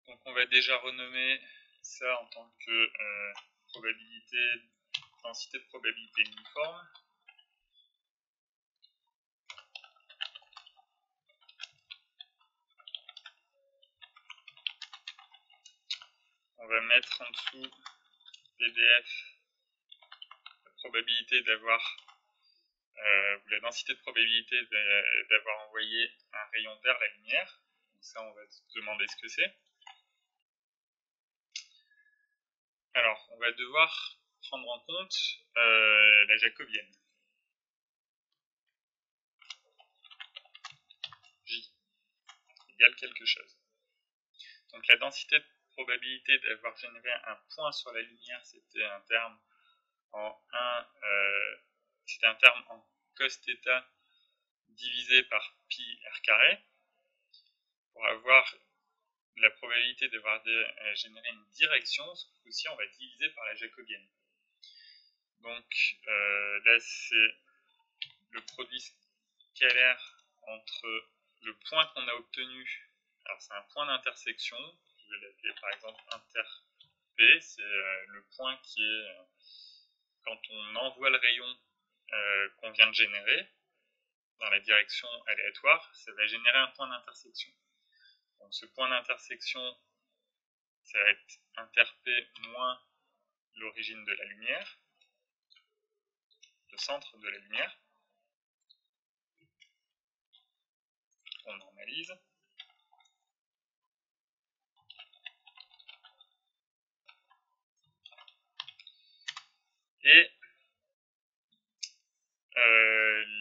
Donc on va déjà renommer ça en tant que densité de probabilité uniforme. On va mettre en dessous PDF la probabilité d'avoir la densité de probabilité d'avoir envoyé un rayon vers la lumière. Donc ça, on va se demander ce que c'est. Alors, on va devoir prendre en compte la jacobienne. J égale quelque chose. Donc la densité de probabilité d'avoir généré un point sur la lumière, c'était un terme en cos θ divisé par pi r carré. Pour avoir la probabilité d'avoir généré une direction, aussi on va diviser par la jacobienne. Donc là c'est le produit scalaire entre le point qu'on a obtenu, alors c'est un point d'intersection, je vais l'appeler par exemple inter P, c'est le point qui est quand on envoie le rayon qu'on vient de générer dans la direction aléatoire, ça va générer un point d'intersection. Donc ce point d'intersection, ça va être inter P moins l'origine de la lumière, le centre de la lumière. On normalise. Et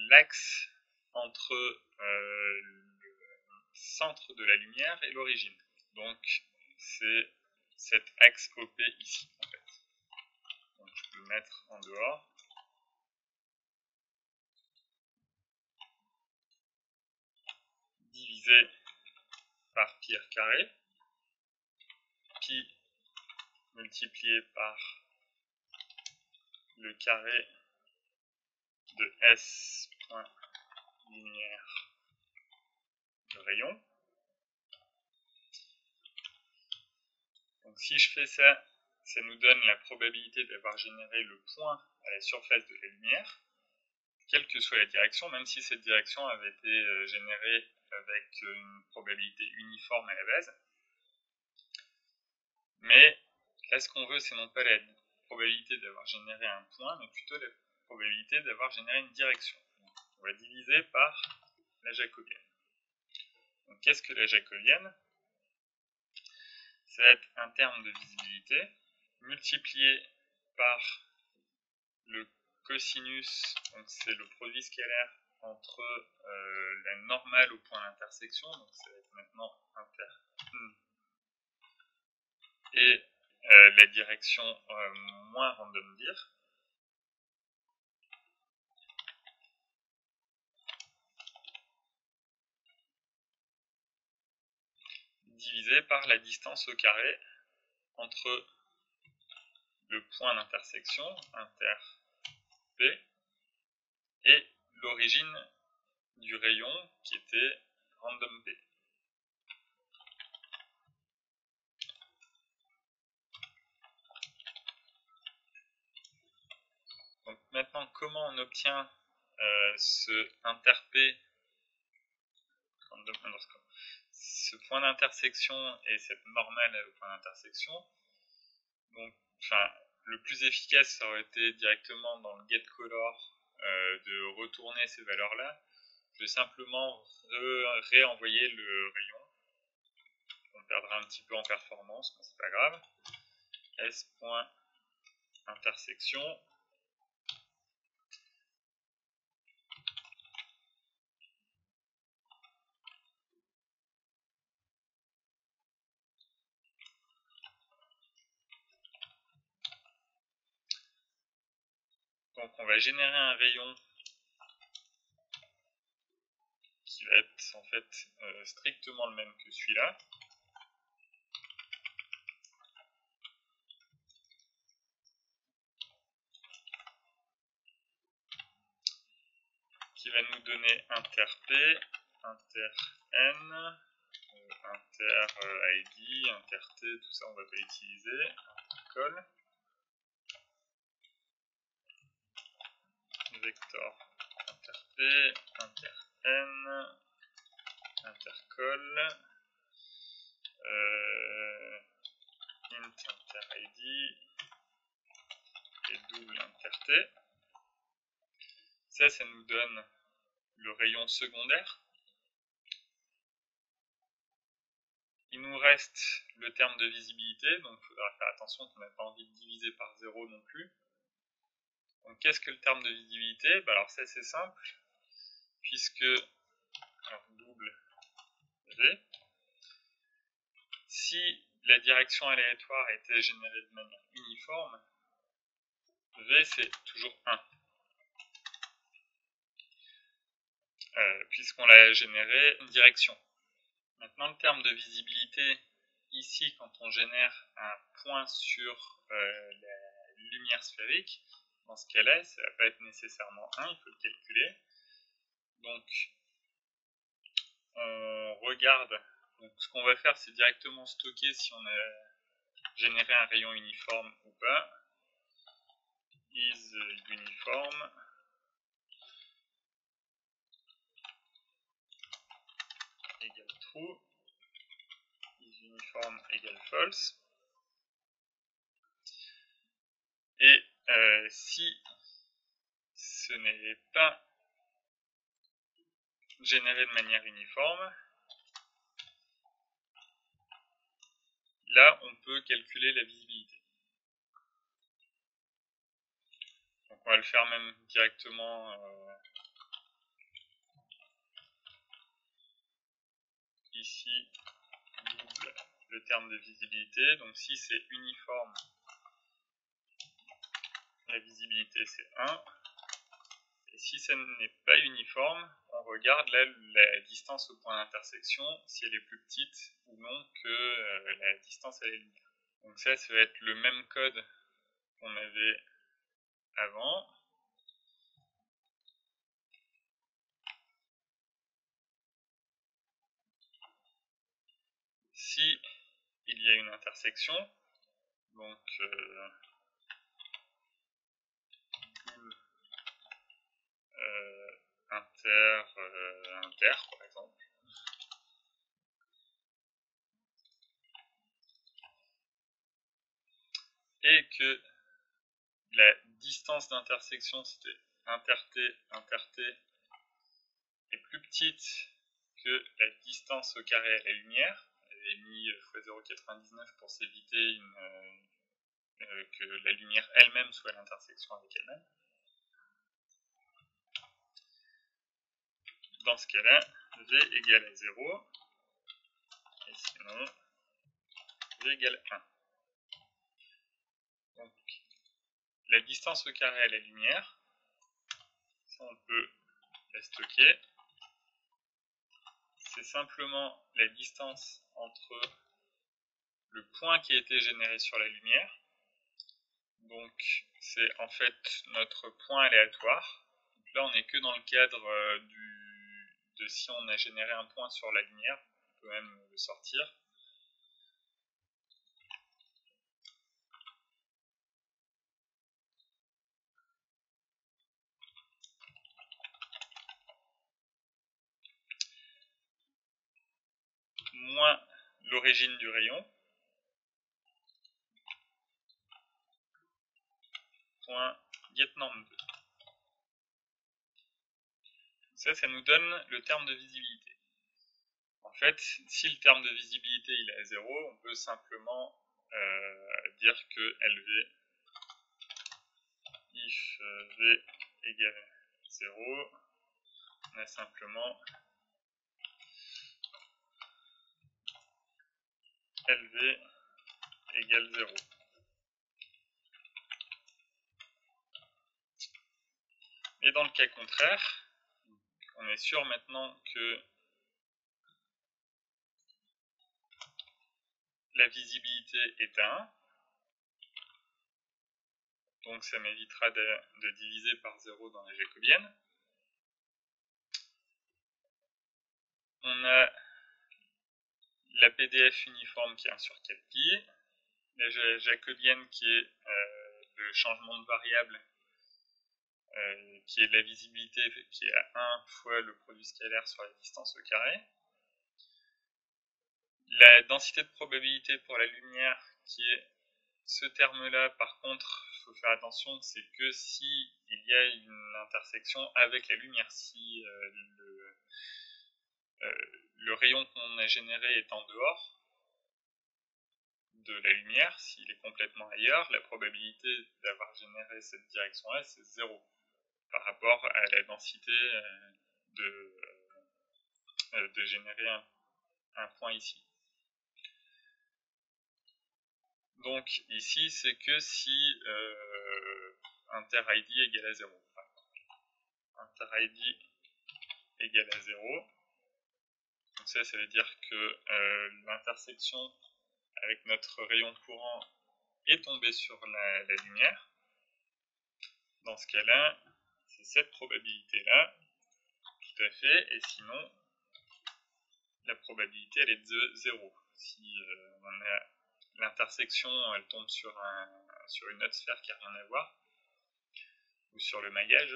l'axe entre le centre de la lumière et l'origine. Donc c'est cet axe OP ici en fait. Donc je peux le mettre en dehors. Divisé par pi r carré. Pi multiplié par le carré de S point lumière de rayon. Donc si je fais ça, ça nous donne la probabilité d'avoir généré le point à la surface de la lumière, quelle que soit la direction, même si cette direction avait été générée avec une probabilité uniforme à la base. Mais là, ce qu'on veut, c'est non pas la probabilité d'avoir généré un point, mais plutôt la probabilité d'avoir généré une direction. On va diviser par la jacobienne. Donc qu'est-ce que la jacobienne? Ça va être un terme de visibilité multiplié par le cosinus, donc c'est le produit scalaire entre la normale au point d'intersection, donc ça va être maintenant et la direction moins random dir, divisé par la distance au carré entre le point d'intersection, inter P, et l'origine du rayon qui était random P. Donc maintenant, comment on obtient ce inter P, ce point d'intersection et cette normale au point d'intersection? Donc, le plus efficace, ça aurait été directement dans le getColor de retourner ces valeurs-là. Je vais simplement réenvoyer le rayon. On perdra un petit peu en performance, mais c'est pas grave. S.intersection. Donc on va générer un rayon qui va être en fait strictement le même que celui-là. va nous donner inter P, inter N, inter ID, inter T, tout ça on va pas utiliser, intercol, vector inter P, inter N, intercol, int inter ID et double inter T. Ça nous donne le rayon secondaire. Il nous reste le terme de visibilité, donc il faudra faire attention qu'on n'a pas envie de diviser par 0 non plus. Donc qu'est-ce que le terme de visibilité? Alors ça c'est simple, puisque double V, si la direction aléatoire était générée de manière uniforme, V c'est toujours 1. Puisqu'on l'a généré une direction. Maintenant le terme de visibilité, ici quand on génère un point sur la lumière sphérique, dans ce cas-là, ça ne va pas être nécessairement 1, il faut le calculer. Donc on regarde, donc ce qu'on va faire c'est directement stocker si on a généré un rayon uniforme ou pas. Is uniform égale true, is uniform égale false. Et si ce n'est pas généré de manière uniforme, là on peut calculer la visibilité. Donc on va le faire même directement ici, double le terme de visibilité. Donc si c'est uniforme, la visibilité c'est 1. Et si ça n'est pas uniforme, on regarde là la distance au point d'intersection, si elle est plus petite ou non que la distance à la lumière. Donc ça va être le même code qu'on avait avant. Si il y a une intersection, donc inter par exemple, et que la distance d'intersection c'était inter-t est plus petite que la distance au carré à la lumière. J'avais mis x0,99 pour s'éviter que la lumière elle-même soit à l'intersection avec elle-même. Dans ce cas-là, V égale à 0, et sinon V égale 1. Donc, la distance au carré à la lumière, ça on peut la stocker. C'est simplement la distance entre le point qui a été généré sur la lumière. Donc c'est en fait notre point aléatoire. Donc là on n'est que dans le cadre de si on a généré un point sur la lumière, on peut même le sortir. Moins l'origine du rayon, point getNorm2. Ça nous donne le terme de visibilité. En fait, si le terme de visibilité il est à 0, on peut simplement dire que LV, if V égale 0, on a simplement LV égale 0. Et dans le cas contraire, on est sûr maintenant que la visibilité est à 1. Donc ça m'évitera de diviser par 0 dans la jacobienne. on a la PDF uniforme qui est 1 sur 4pi, la jacobienne qui est le changement de variable qui est la visibilité qui est à 1 fois le produit scalaire sur la distance au carré. La densité de probabilité pour la lumière qui est ce terme-là, par contre, il faut faire attention, c'est que si il y a une intersection avec la lumière, si le rayon qu'on a généré est en dehors de la lumière, s'il est complètement ailleurs, la probabilité d'avoir généré cette direction-là, c'est 0 par rapport à la densité de générer un point ici. Donc ici, c'est que si inter-id égale à 0. Inter-id égale à 0. Donc ça veut dire que l'intersection avec notre rayon courant est tombée sur la lumière. Dans ce cas-là, c'est cette probabilité-là, tout à fait, et sinon, la probabilité, elle est de 0. Si on a l'intersection, elle tombe sur une autre sphère qui n'a rien à voir, ou sur le maillage,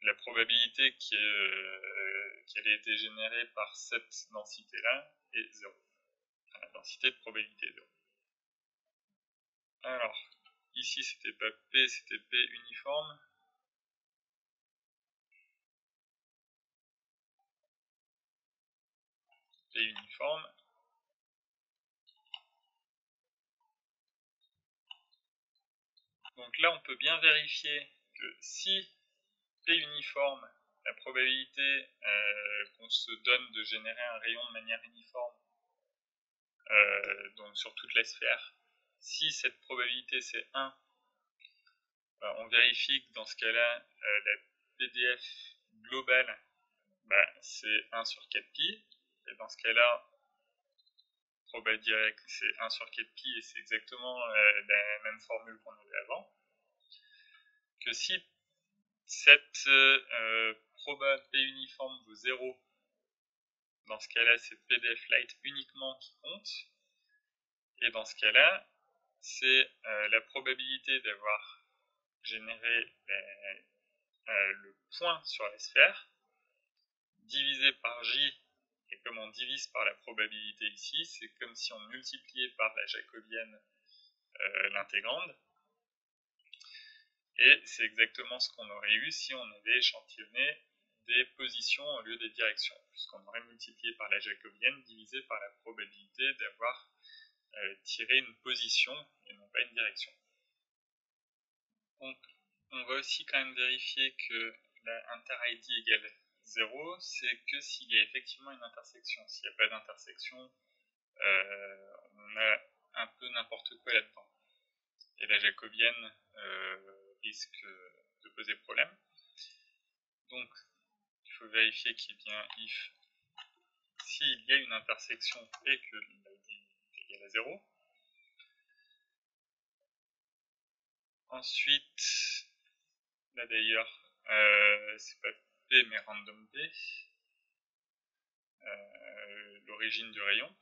la probabilité qu'elle ait été générée par cette densité-là est 0. La densité de probabilité 0. Alors, ici c'était pas P, c'était P uniforme. P uniforme. Donc là, on peut bien vérifier que si P uniforme, la probabilité qu'on se donne de générer un rayon de manière uniforme, donc sur toute la sphère, si cette probabilité c'est 1, on vérifie que dans ce cas-là, la PDF globale, c'est 1 sur 4pi, et dans ce cas-là, probabilité c'est 1 sur 4pi, et c'est exactement la même formule qu'on avait avant, que si cette proba P uniforme vaut 0, dans ce cas-là, c'est PDF light uniquement qui compte, et dans ce cas-là, c'est la probabilité d'avoir généré le point sur la sphère, divisé par J, et comme on divise par la probabilité ici, c'est comme si on multipliait par la jacobienne l'intégrande, et c'est exactement ce qu'on aurait eu si on avait échantillonné des positions au lieu des directions, puisqu'on aurait multiplié par la jacobienne divisé par la probabilité d'avoir tiré une position et non pas une direction. Donc, on va aussi quand même vérifier que la inter-id égale 0, c'est que s'il y a effectivement une intersection. S'il n'y a pas d'intersection, on a un peu n'importe quoi là-dedans. Et la jacobienne risque de poser problème. Donc, il faut vérifier qu'il y ait bien if s'il y a une intersection et que l'id est égal à 0. Ensuite, là d'ailleurs, c'est pas P mais random P, l'origine du rayon,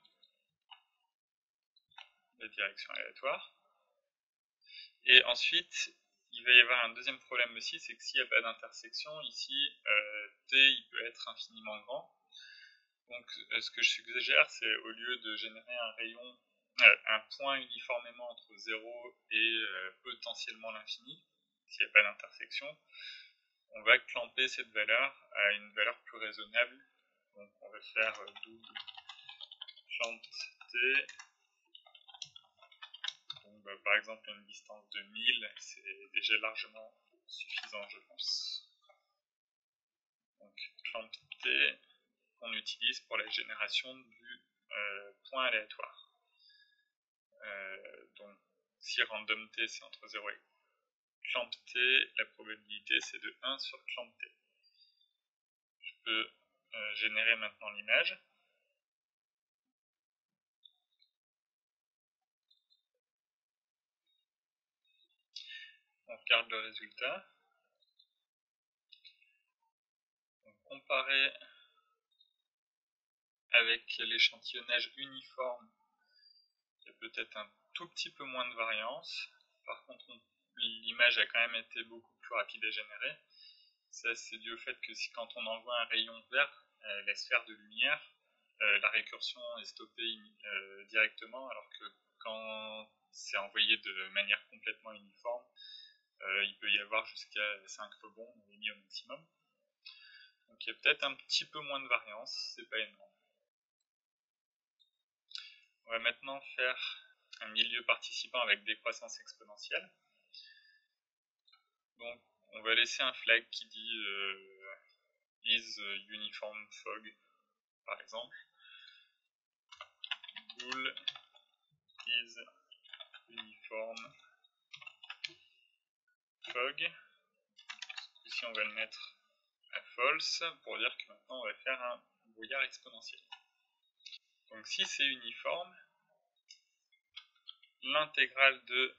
la direction aléatoire. Et ensuite, il va y avoir un deuxième problème aussi, c'est que s'il n'y a pas d'intersection, ici, T il peut être infiniment grand. Donc ce que je suggère, c'est au lieu de générer un rayon, un point uniformément entre 0 et potentiellement l'infini, s'il n'y a pas d'intersection, on va clamper cette valeur à une valeur plus raisonnable. Donc on va faire double clamp T. Donc, par exemple, une distance de 1000, c'est déjà largement suffisant, je pense. Donc clamp T qu'on utilise pour la génération du point aléatoire. Donc si random T c'est entre 0 et clamp T, la probabilité c'est de 1 sur clamp T. Je peux générer maintenant l'image. On regarde le résultat. Donc, comparer avec l'échantillonnage uniforme, il y a peut-être un tout petit peu moins de variance. Par contre, l'image a quand même été beaucoup plus rapide à générer. Ça, c'est dû au fait que quand on envoie un rayon vers la sphère de lumière, la récursion est stoppée directement, alors que quand c'est envoyé de manière complètement uniforme, il peut y avoir jusqu'à 5 rebonds mis au maximum. Donc il y a peut-être un petit peu moins de variance, c'est pas énorme. On va maintenant faire un milieu participant avec décroissance exponentielle. Donc on va laisser un flag qui dit is uniform fog, par exemple. Bool is uniform fog. Ici on va le mettre à false pour dire que maintenant on va faire un brouillard exponentiel. Donc si c'est uniforme, l'intégrale de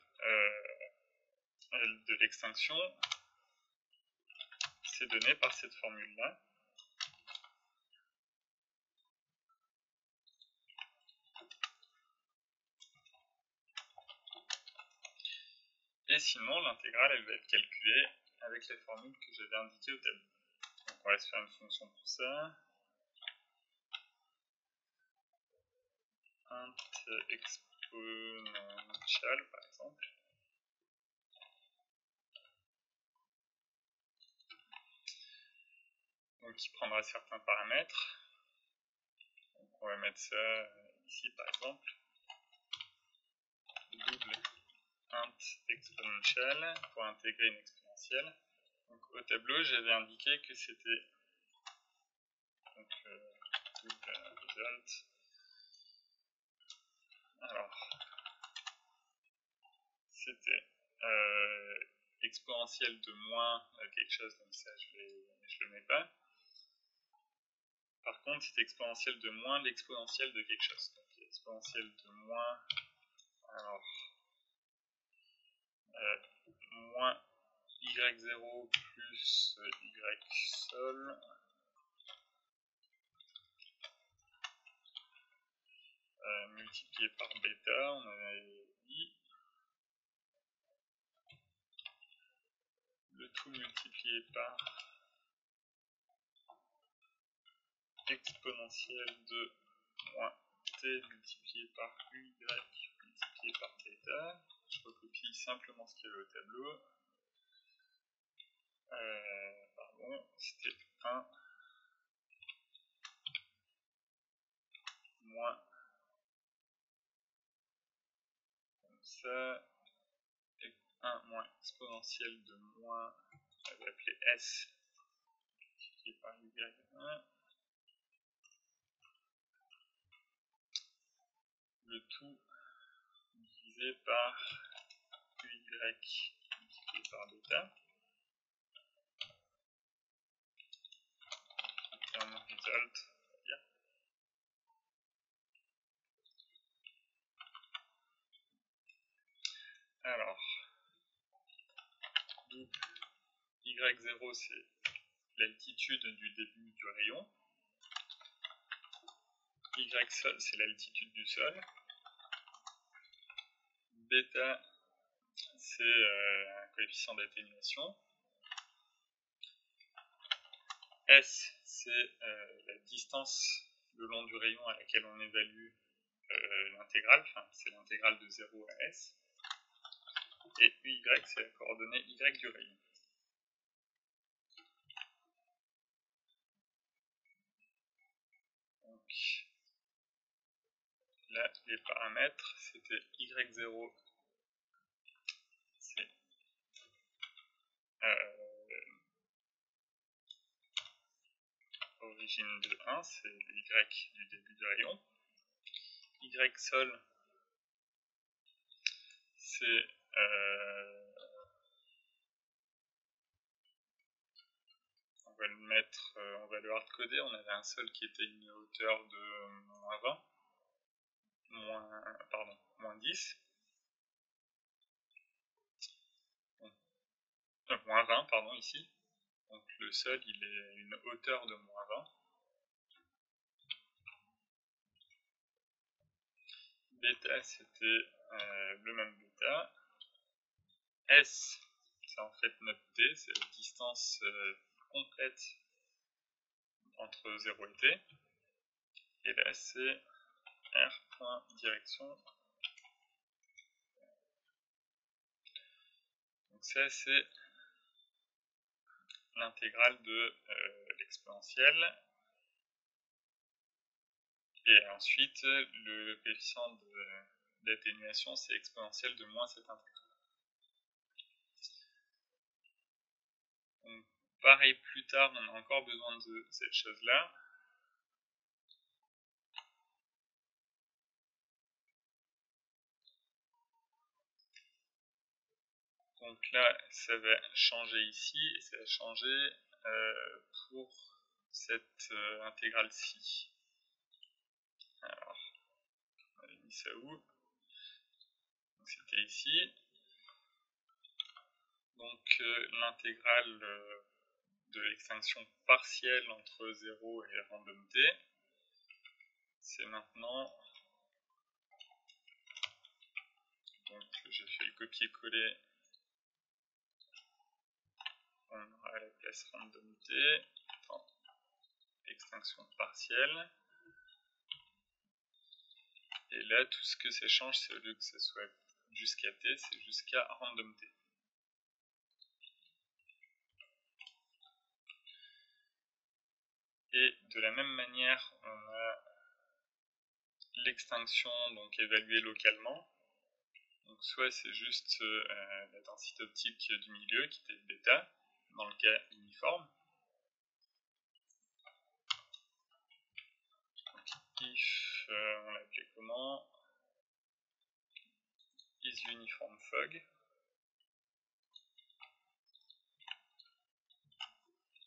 l'extinction, c'est donné par cette formule-là. Et sinon, l'intégrale, elle va être calculée avec les formules que j'avais indiquées au tableau. Donc on va se faire une fonction pour ça. Int exponential, par exemple. Donc qui prendra certains paramètres. Donc on va mettre ça ici, par exemple. Double int exponential pour intégrer une exponentielle. Donc au tableau, j'avais indiqué que c'était double result. Alors, c'était exponentielle de moins quelque chose, donc ça je le mets pas. Par contre, c'est exponentielle de moins l'exponentielle de quelque chose. Donc exponentielle de moins, alors, moins y0 plus y sol, multiplié par bêta, on avait dit. Le tout multiplié par exponentielle de moins t multiplié par uy multiplié par bêta. Je recopie simplement ce qu'il y avait au tableau. Pardon, c'était 1 moins comme ça, et 1 moins exponentielle de moins, on va appeler s multiplié par y1. Le tout divisé par uy multiplié par bêta. Terme result, on va dire. Alors, y0 c'est l'altitude du début du rayon. Y sol c'est l'altitude du sol. Bêta c'est un coefficient d'atténuation. S c'est la distance le long du rayon à laquelle on évalue l'intégrale, enfin c'est l'intégrale de 0 à S. Et UY c'est la coordonnée Y du rayon. Donc là les paramètres c'était Y0 c'est origine de 1, c'est le Y du début du rayon. Y sol c'est on va le mettre, on va le hardcoder. On avait un sol qui était une hauteur de moins 20, moins 10. Moins 20, pardon, ici. Donc le sol, il est une hauteur de moins 20. bêta c'était le même bêta. S, c'est en fait notre t, c'est la distance complète entre 0 et t. Et là c'est r.direction. Donc ça c'est l'intégrale de l'exponentielle. Et ensuite le coefficient d'atténuation c'est exponentielle de moins cette intégrale. Donc, pareil, plus tard, on a encore besoin de cette chose-là. Donc là, ça va changer ici, et ça va changer pour cette intégrale-ci. Alors, on avait mis ça où? C'était ici. Donc l'intégrale de l'extinction partielle entre 0 et random t, c'est maintenant, donc j'ai fait le copier-coller, on aura à la place random t, extinction partielle, et là tout ce que ça change, c'est au lieu que ça soit jusqu'à t, c'est jusqu'à random t. Et de la même manière, on a l'extinction donc évaluée localement. Donc soit c'est juste la densité optique du milieu qui était bêta, dans le cas uniforme. Donc if, on l'appelait comment? Is uniform fog.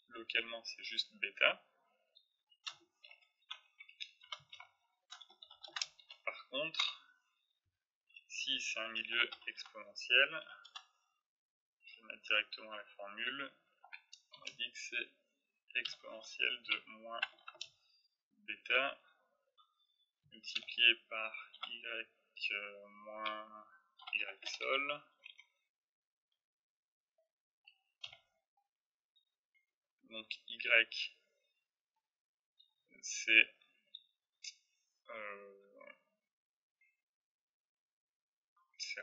Localement c'est juste bêta. Par contre, si c'est un milieu exponentiel, je vais mettre directement la formule, on a dit que c'est exponentielle de moins bêta multiplié par y moins y sol. Donc y c'est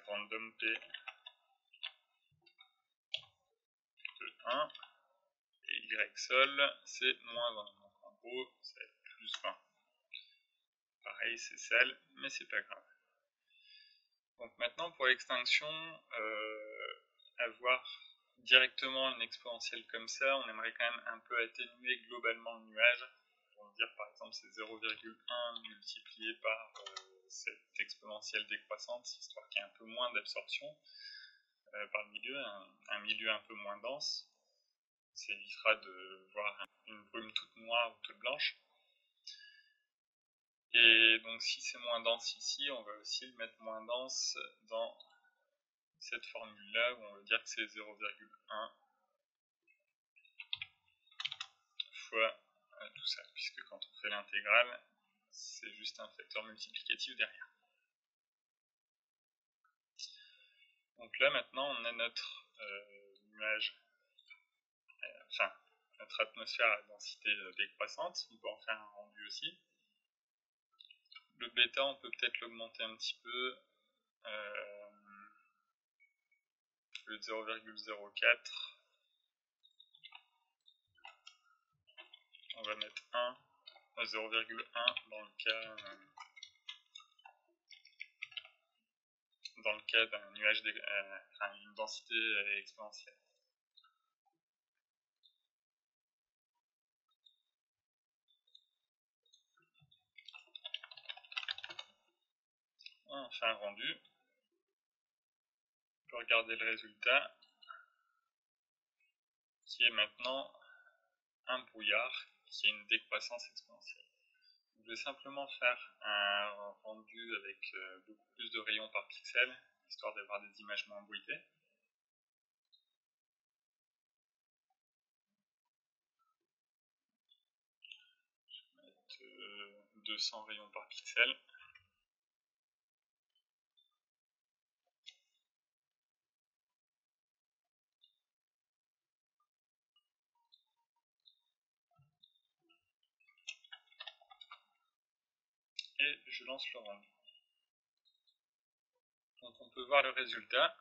random p de 1 et y sol c'est moins 20. Donc en gros ça va être plus 20. Pareil c'est sale mais c'est pas grave. Donc maintenant pour l'extinction, avoir directement une exponentielle comme ça, on aimerait quand même un peu atténuer globalement le nuage. On va dire par exemple c'est 0,1 multiplié par cette exponentielle décroissante, histoire qu'il y ait un peu moins d'absorption par le milieu, un milieu un peu moins dense. Ça évitera de voir une brume toute noire ou toute blanche. Et donc si c'est moins dense ici, on va aussi le mettre moins dense dans cette formule-là, où on va dire que c'est 0,1 fois tout ça, puisque quand on fait l'intégrale, c'est juste un facteur multiplicatif derrière. Donc là maintenant on a notre nuage, enfin notre atmosphère à densité décroissante, on peut en faire un rendu aussi. Le bêta on peut peut-être l'augmenter un petit peu, le 0,04, on va mettre 1, 0,1 dans le cas d'un nuage, une densité exponentielle. On fait un rendu, on peut regarder le résultat, qui est maintenant un brouillard, qui est une décroissance exponentielle. Je vais simplement faire un rendu avec beaucoup plus de rayons par pixel, histoire d'avoir des images moins bruitées. Je vais mettre 200 rayons par pixel. et je lance le rendu. Donc on peut voir le résultat,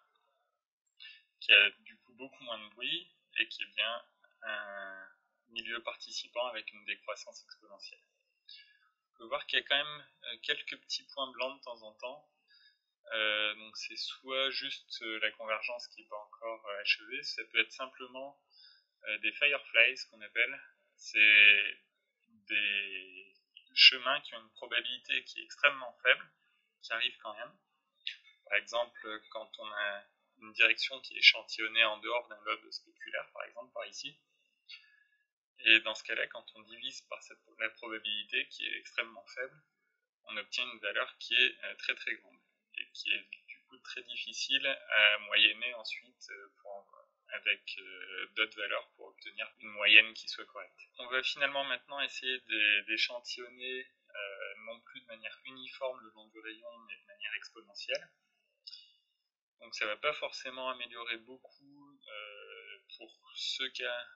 qui a du coup beaucoup moins de bruit et qui est bien un milieu participant avec une décroissance exponentielle. On peut voir qu'il y a quand même quelques petits points blancs de temps en temps. Donc c'est soit juste la convergence qui n'est pas encore achevée, ça peut être simplement des fireflies, ce qu'on appelle. C'est des chemins qui ont une probabilité qui est extrêmement faible, qui arrivent quand même. Par exemple, quand on a une direction qui est échantillonnée en dehors d'un lobe spéculaire, par exemple par ici, et dans ce cas-là, quand on divise par la probabilité qui est extrêmement faible, on obtient une valeur qui est très très grande, et qui est du coup très difficile à moyenner ensuite avec d'autres valeurs pour obtenir une moyenne qui soit correcte. On va finalement maintenant essayer d'échantillonner non plus de manière uniforme le long du rayon, mais de manière exponentielle. Donc ça ne va pas forcément améliorer beaucoup pour ce cas,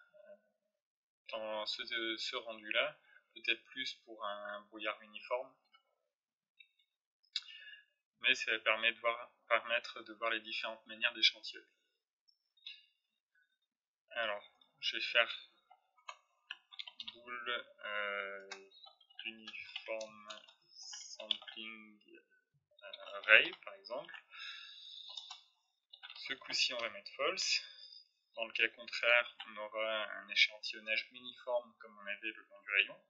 dans ce rendu-là, peut-être plus pour un brouillard uniforme, mais ça va permettre de voir les différentes manières d'échantillonner. Alors, je vais faire boule uniforme sampling array par exemple. Ce coup-ci on va mettre false. Dans le cas contraire, on aura un échantillonnage uniforme comme on avait le long du rayon.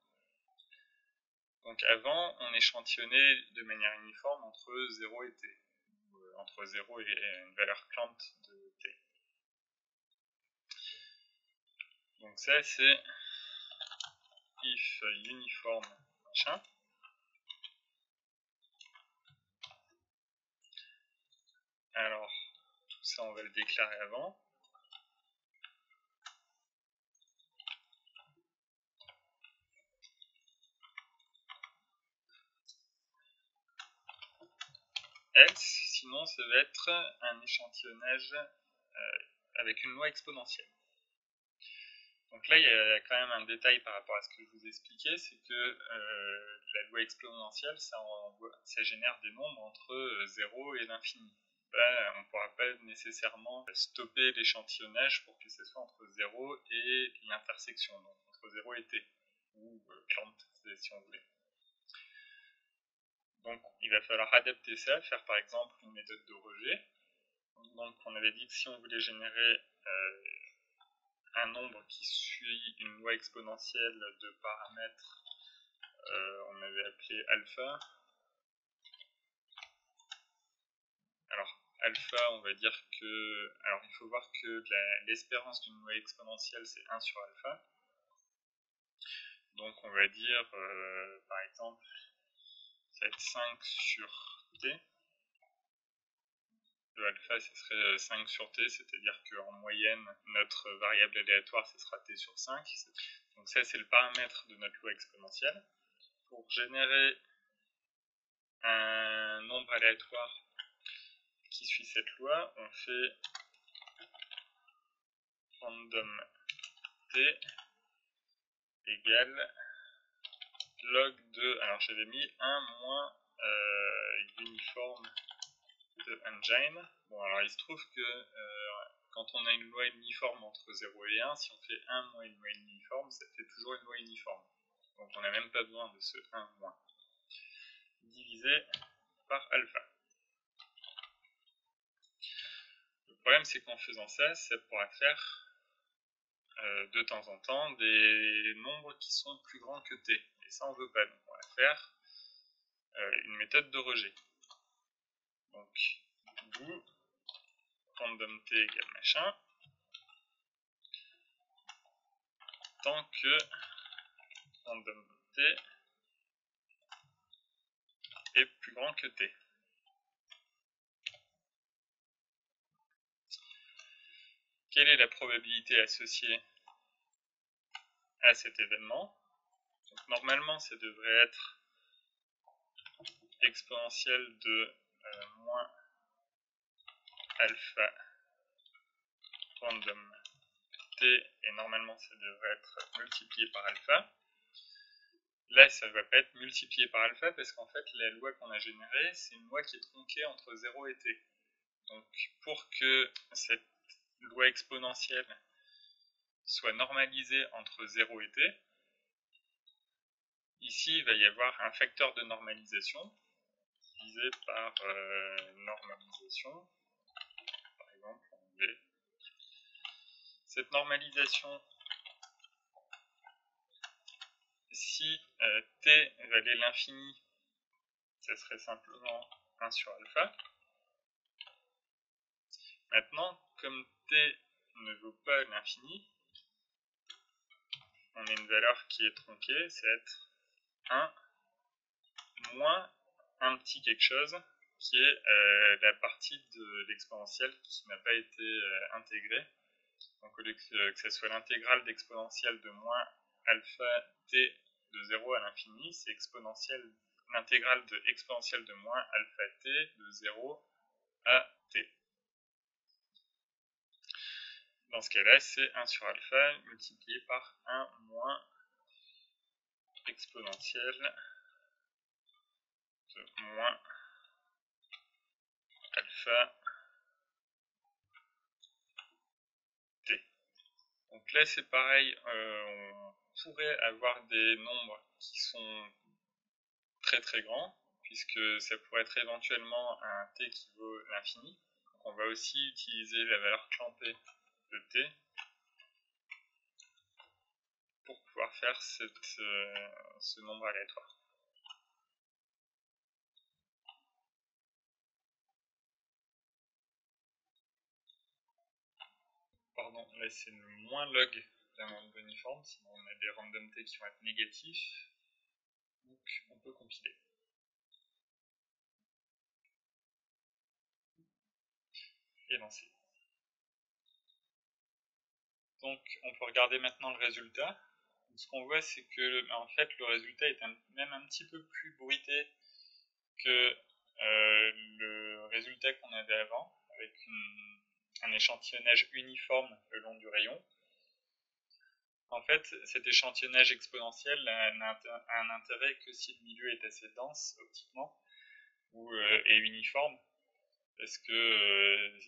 Donc avant, on échantillonnait de manière uniforme entre 0 et t, entre 0 et une valeur clant de t. Donc ça c'est if uniform machin. Alors, tout ça on va le déclarer avant. Else, sinon ça va être un échantillonnage avec une loi exponentielle. Donc là, il y a quand même un détail par rapport à ce que je vous expliquais, c'est que la loi exponentielle, ça génère des nombres entre 0 et l'infini. Là, on ne pourra pas nécessairement stopper l'échantillonnage pour que ce soit entre 0 et l'intersection, donc entre 0 et t, ou clant, si on voulait. Donc il va falloir adapter ça, faire par exemple une méthode de rejet. Donc on avait dit que si on voulait générer un nombre qui suit une loi exponentielle de paramètres, on avait appelé alpha. Alors alpha, on va dire que... Alors il faut voir que l'espérance d'une loi exponentielle c'est 1 sur alpha. Donc on va dire par exemple ça va être 5 sur t. Le alpha, ce serait 5 sur t, c'est-à-dire qu'en moyenne, notre variable aléatoire, ce sera t sur 5. Donc ça, c'est le paramètre de notre loi exponentielle. Pour générer un nombre aléatoire qui suit cette loi, on fait random t égale log de... Alors j'avais mis 1 moins uniforme de engine. Bon, alors il se trouve que quand on a une loi uniforme entre 0 et 1, si on fait 1 moins une loi uniforme, ça fait toujours une loi uniforme. Donc on n'a même pas besoin de ce 1 moins. Divisé par alpha. Le problème c'est qu'en faisant ça, ça pourra faire de temps en temps des nombres qui sont plus grands que t. Et ça on veut pas. Donc on va faire une méthode de rejet. Donc do random t égale machin. Tant que random t est plus grand que t. Quelle est la probabilité associée à cet événement? Donc, normalement, ça devrait être exponentielle de moins alpha random t, et normalement ça devrait être multiplié par alpha. là ça ne va pas être multiplié par alpha parce qu'en fait la loi qu'on a générée, c'est une loi qui est tronquée entre 0 et t. Donc pour que cette loi exponentielle soit normalisée entre 0 et t, ici il va y avoir un facteur de normalisation divisé par normalisation, par exemple en V. Cette normalisation, si t valait l'infini, ça serait simplement 1 sur alpha. Maintenant, comme t ne vaut pas l'infini, on a une valeur qui est tronquée, ça va être 1 moins un petit quelque chose qui est la partie de l'exponentielle qui n'a pas été intégrée. Donc au lieu que ce soit l'intégrale d'exponentielle de moins alpha t de 0 à l'infini, c'est l'intégrale de exponentielle de moins alpha t de 0 à t. Dans ce cas-là, c'est 1 sur alpha multiplié par 1 moins exponentielle de moins alpha t. Donc là, c'est pareil, on pourrait avoir des nombres qui sont très très grands, puisque ça pourrait être éventuellement un t qui vaut l'infini. Donc on va aussi utiliser la valeur clampée de t pour pouvoir faire ce nombre aléatoire. Pardon, là c'est le moins log d'un nombre boniforme, sinon on a des random t qui vont être négatifs, donc on peut compiler. Et lancer. Donc on peut regarder maintenant le résultat. Donc, ce qu'on voit, c'est que en fait le résultat est même un petit peu plus bruité que le résultat qu'on avait avant, avec un échantillonnage uniforme le long du rayon. En fait, cet échantillonnage exponentiel n'a un intérêt que si le milieu est assez dense optiquement ou est uniforme, parce que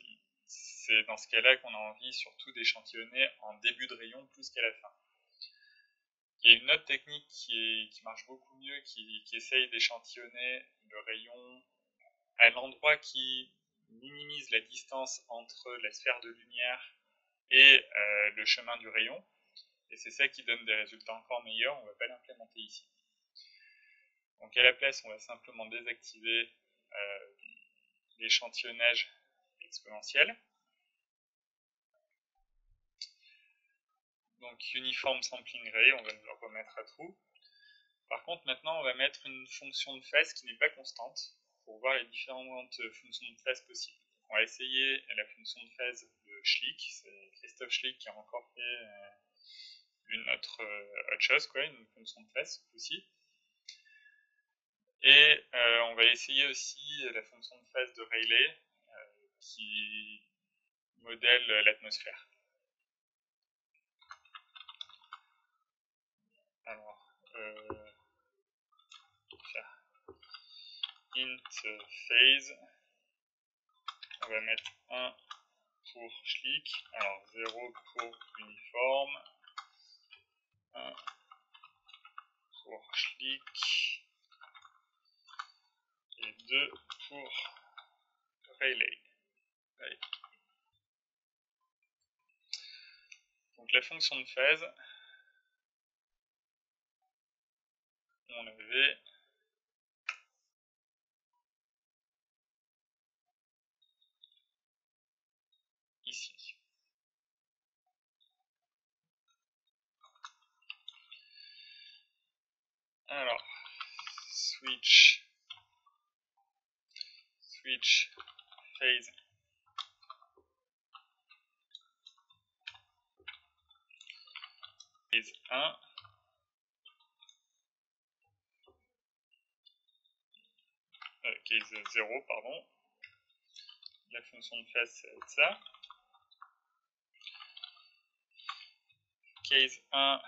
c'est dans ce cas-là qu'on a envie surtout d'échantillonner en début de rayon plus qu'à la fin. Il y a une autre technique qui marche beaucoup mieux, qui essaye d'échantillonner le rayon à l'endroit qui minimise la distance entre la sphère de lumière et le chemin du rayon. Et c'est ça qui donne des résultats encore meilleurs, on ne va pas l'implémenter ici. Donc à la place, on va simplement désactiver l'échantillonnage exponentiel. Donc uniform sampling ray, on va le remettre à true. Par contre, maintenant, on va mettre une fonction de phase qui n'est pas constante pour voir les différentes fonctions de phase possibles. On va essayer la fonction de phase de Schlick, c'est Christophe Schlick qui a encore fait une autre chose, quoi, une fonction de phase aussi. Et on va essayer aussi la fonction de phase de Rayleigh qui modèle l'atmosphère. Alors, faire int phase, on va mettre 1 pour Schlick, alors 0 pour uniforme, 1 pour Schlick et 2 pour Rayleigh. Donc la fonction de phase, on avait ici. Alors, switch phase case 1, case 0, pardon. La fonction de phase, ça va être ça. Case 1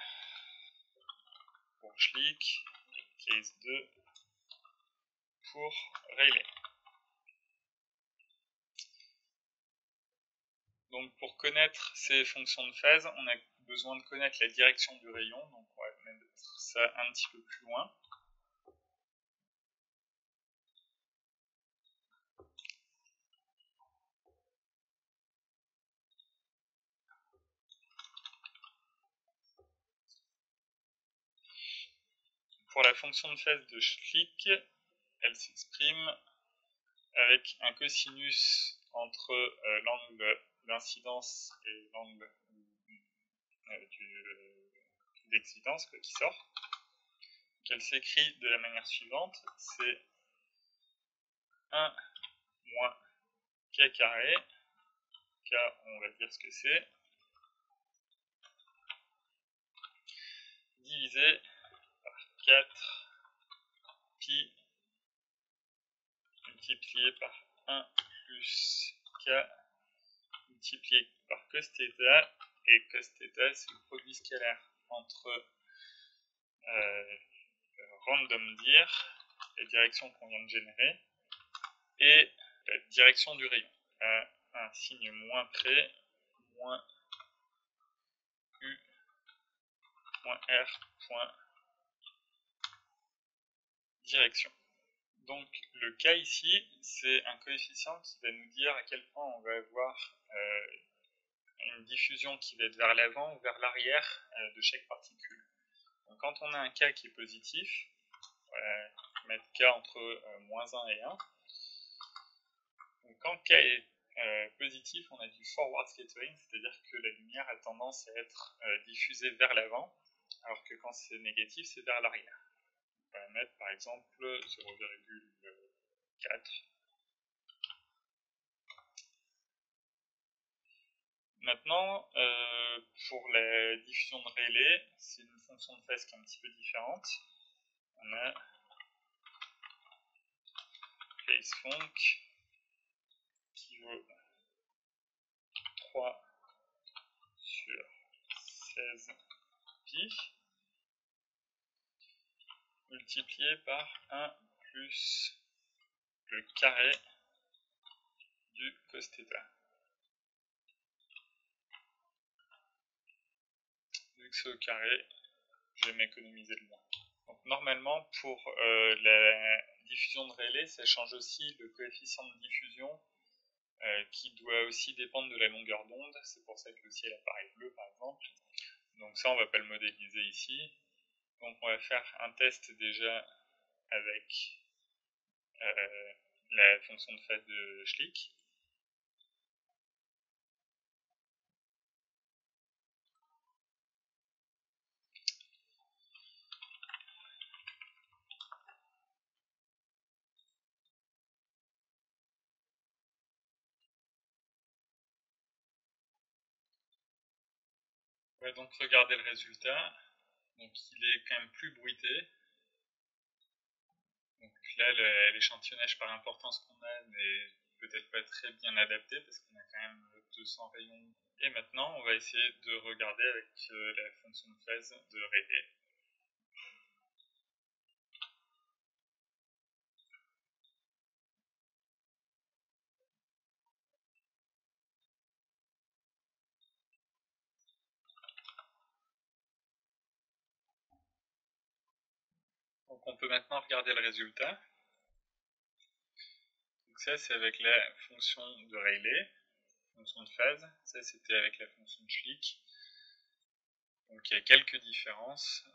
pour Schlick, case 2 pour Rayleigh. Donc pour connaître ces fonctions de phase, on a besoin de connaître la direction du rayon, donc on va mettre ça un petit peu plus loin. Pour la fonction de phase de Schlick, elle s'exprime avec un cosinus entre l'angle d'incidence et l'angle d'excitance qui sort. Donc elle s'écrit de la manière suivante, c'est 1 moins k carré, k on va dire ce que c'est, divisé par 4 pi multiplié par 1 plus k multiplié par cos θ, et cos θ c'est le produit scalaire entre random dir, la direction qu'on vient de générer, et la direction du rayon, à un signe moins près, moins u, moins r, point direction. Donc le k ici, c'est un coefficient qui va nous dire à quel point on va avoir une diffusion qui va être vers l'avant ou vers l'arrière de chaque particule. Donc quand on a un k qui est positif, voilà, mettre k entre moins 1 et 1, donc quand k est positif, on a du forward scattering, c'est-à-dire que la lumière a tendance à être diffusée vers l'avant, alors que quand c'est négatif, c'est vers l'arrière. On va mettre par exemple 0,4. Maintenant, pour la diffusion de Rayleigh, c'est une fonction de phase qui est un petit peu différente. On a phase func qui vaut 3 sur 16 pi multiplié par 1 plus le carré du cos θ. Vu que c'est au carré, je vais m'économiser le moins. Donc normalement, pour la diffusion de Rayleigh, ça change aussi le coefficient de diffusion qui doit aussi dépendre de la longueur d'onde. C'est pour ça que le ciel apparaît bleu par exemple. Donc ça, on ne va pas le modéliser ici. Donc on va faire un test déjà avec la fonction de phase de Schlick. On va donc regarder le résultat. Donc il est quand même plus bruité. Donc là, l'échantillonnage par importance qu'on a n'est peut-être pas très bien adapté parce qu'on a quand même 200 rayons. Et maintenant, on va essayer de regarder avec la fonction de phase de Rayleigh. Donc on peut maintenant regarder le résultat. Donc ça, c'est avec la fonction de Rayleigh, fonction de phase. Ça, c'était avec la fonction de Schlick. Donc il y a quelques différences,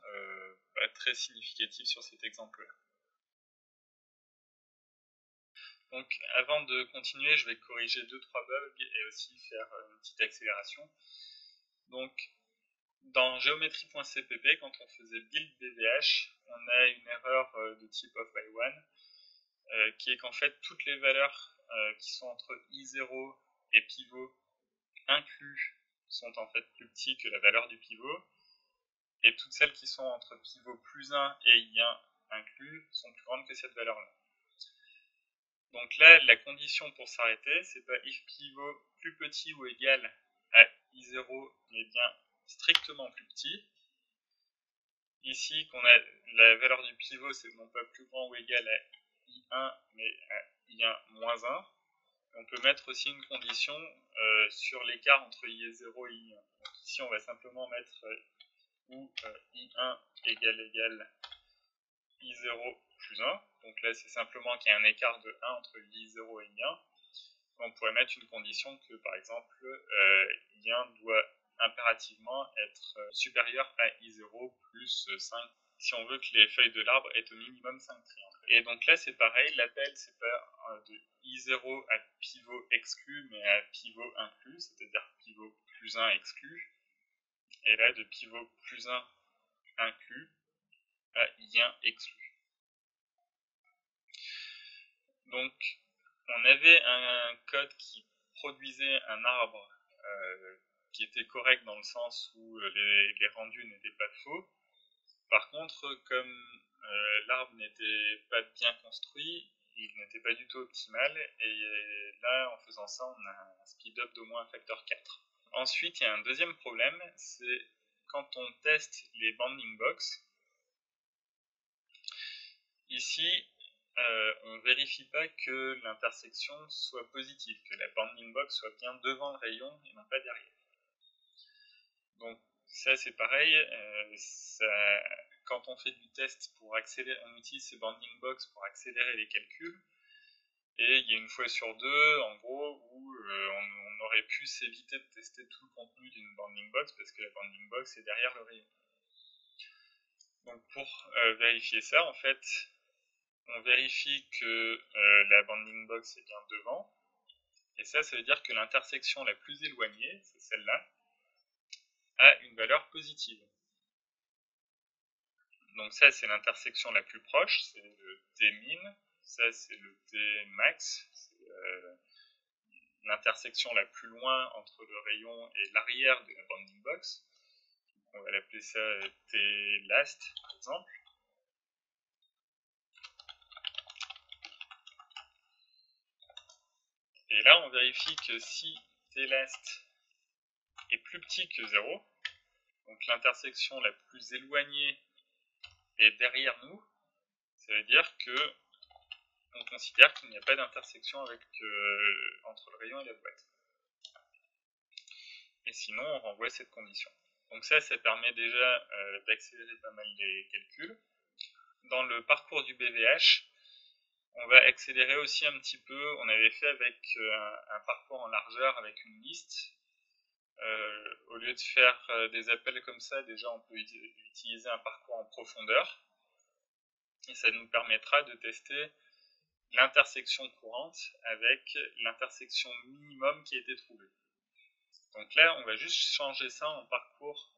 pas très significatives sur cet exemple-là. Donc avant de continuer, je vais corriger 2-3 bugs et aussi faire une petite accélération. Donc dans géométrie.cpp, quand on faisait build BVH, on a une erreur de type off by one, qui est qu'en fait toutes les valeurs qui sont entre I0 et pivot inclus sont en fait plus petits que la valeur du pivot, et toutes celles qui sont entre pivot plus 1 et I1 inclus sont plus grandes que cette valeur-là. Donc là, la condition pour s'arrêter, c'est pas if pivot plus petit ou égal à I0, mais bien strictement plus petit. ici qu'on a la valeur du pivot, c'est non pas plus grand ou égal à I1, mais à I1 moins 1. On peut mettre aussi une condition sur l'écart entre I0 et I1. Donc ici, on va simplement mettre où I1 égale I0 plus 1. Donc là, c'est simplement qu'il y a un écart de 1 entre I0 et I1. On pourrait mettre une condition que, par exemple, I1 doit impérativement être supérieur à I0 plus 5, si on veut que les feuilles de l'arbre aient au minimum 5 triangles. Et donc là, c'est pareil, l'appel, c'est pas de I0 à pivot exclu, mais à pivot inclus, c'est-à-dire pivot plus 1 exclu. Et là, de pivot plus 1 inclus à I1 exclu. Donc, on avait un code qui produisait un arbre qui était correct dans le sens où les rendus n'étaient pas faux. Par contre, comme l'arbre n'était pas bien construit, il n'était pas du tout optimal, et là, en faisant ça, on a un speed-up d'au moins un facteur 4. Ensuite, il y a un deuxième problème, c'est quand on teste les bounding box. Ici, on ne vérifie pas que l'intersection soit positive, que la bounding box soit bien devant le rayon et non pas derrière. Donc ça c'est pareil, quand on fait du test pour accélérer, on utilise ces bounding box pour accélérer les calculs, et il y a une fois sur deux, en gros, où on aurait pu s'éviter de tester tout le contenu d'une bounding box parce que la bounding box est derrière le rayon. Donc pour vérifier ça, en fait, on vérifie que la bounding box est bien devant, et ça veut dire que l'intersection la plus éloignée, c'est celle-là, a une valeur positive. Donc ça, c'est l'intersection la plus proche, c'est le T min, ça c'est le T max, c'est l'intersection la plus loin entre le rayon et l'arrière de la bounding box. Donc on va l'appeler ça T last, par exemple. Et là, on vérifie que si T last est plus petit que 0, donc l'intersection la plus éloignée est derrière nous, ça veut dire que on considère qu'il n'y a pas d'intersection entre le rayon et la boîte. Et sinon, on renvoie cette condition. Donc ça permet déjà d'accélérer pas mal les calculs. Dans le parcours du BVH, on va accélérer aussi un petit peu. On avait fait avec un parcours en largeur avec une liste. Au lieu de faire des appels comme ça, déjà on peut utiliser un parcours en profondeur. Et ça nous permettra de tester l'intersection courante avec l'intersection minimum qui a été trouvée. Donc là, on va juste changer ça en parcours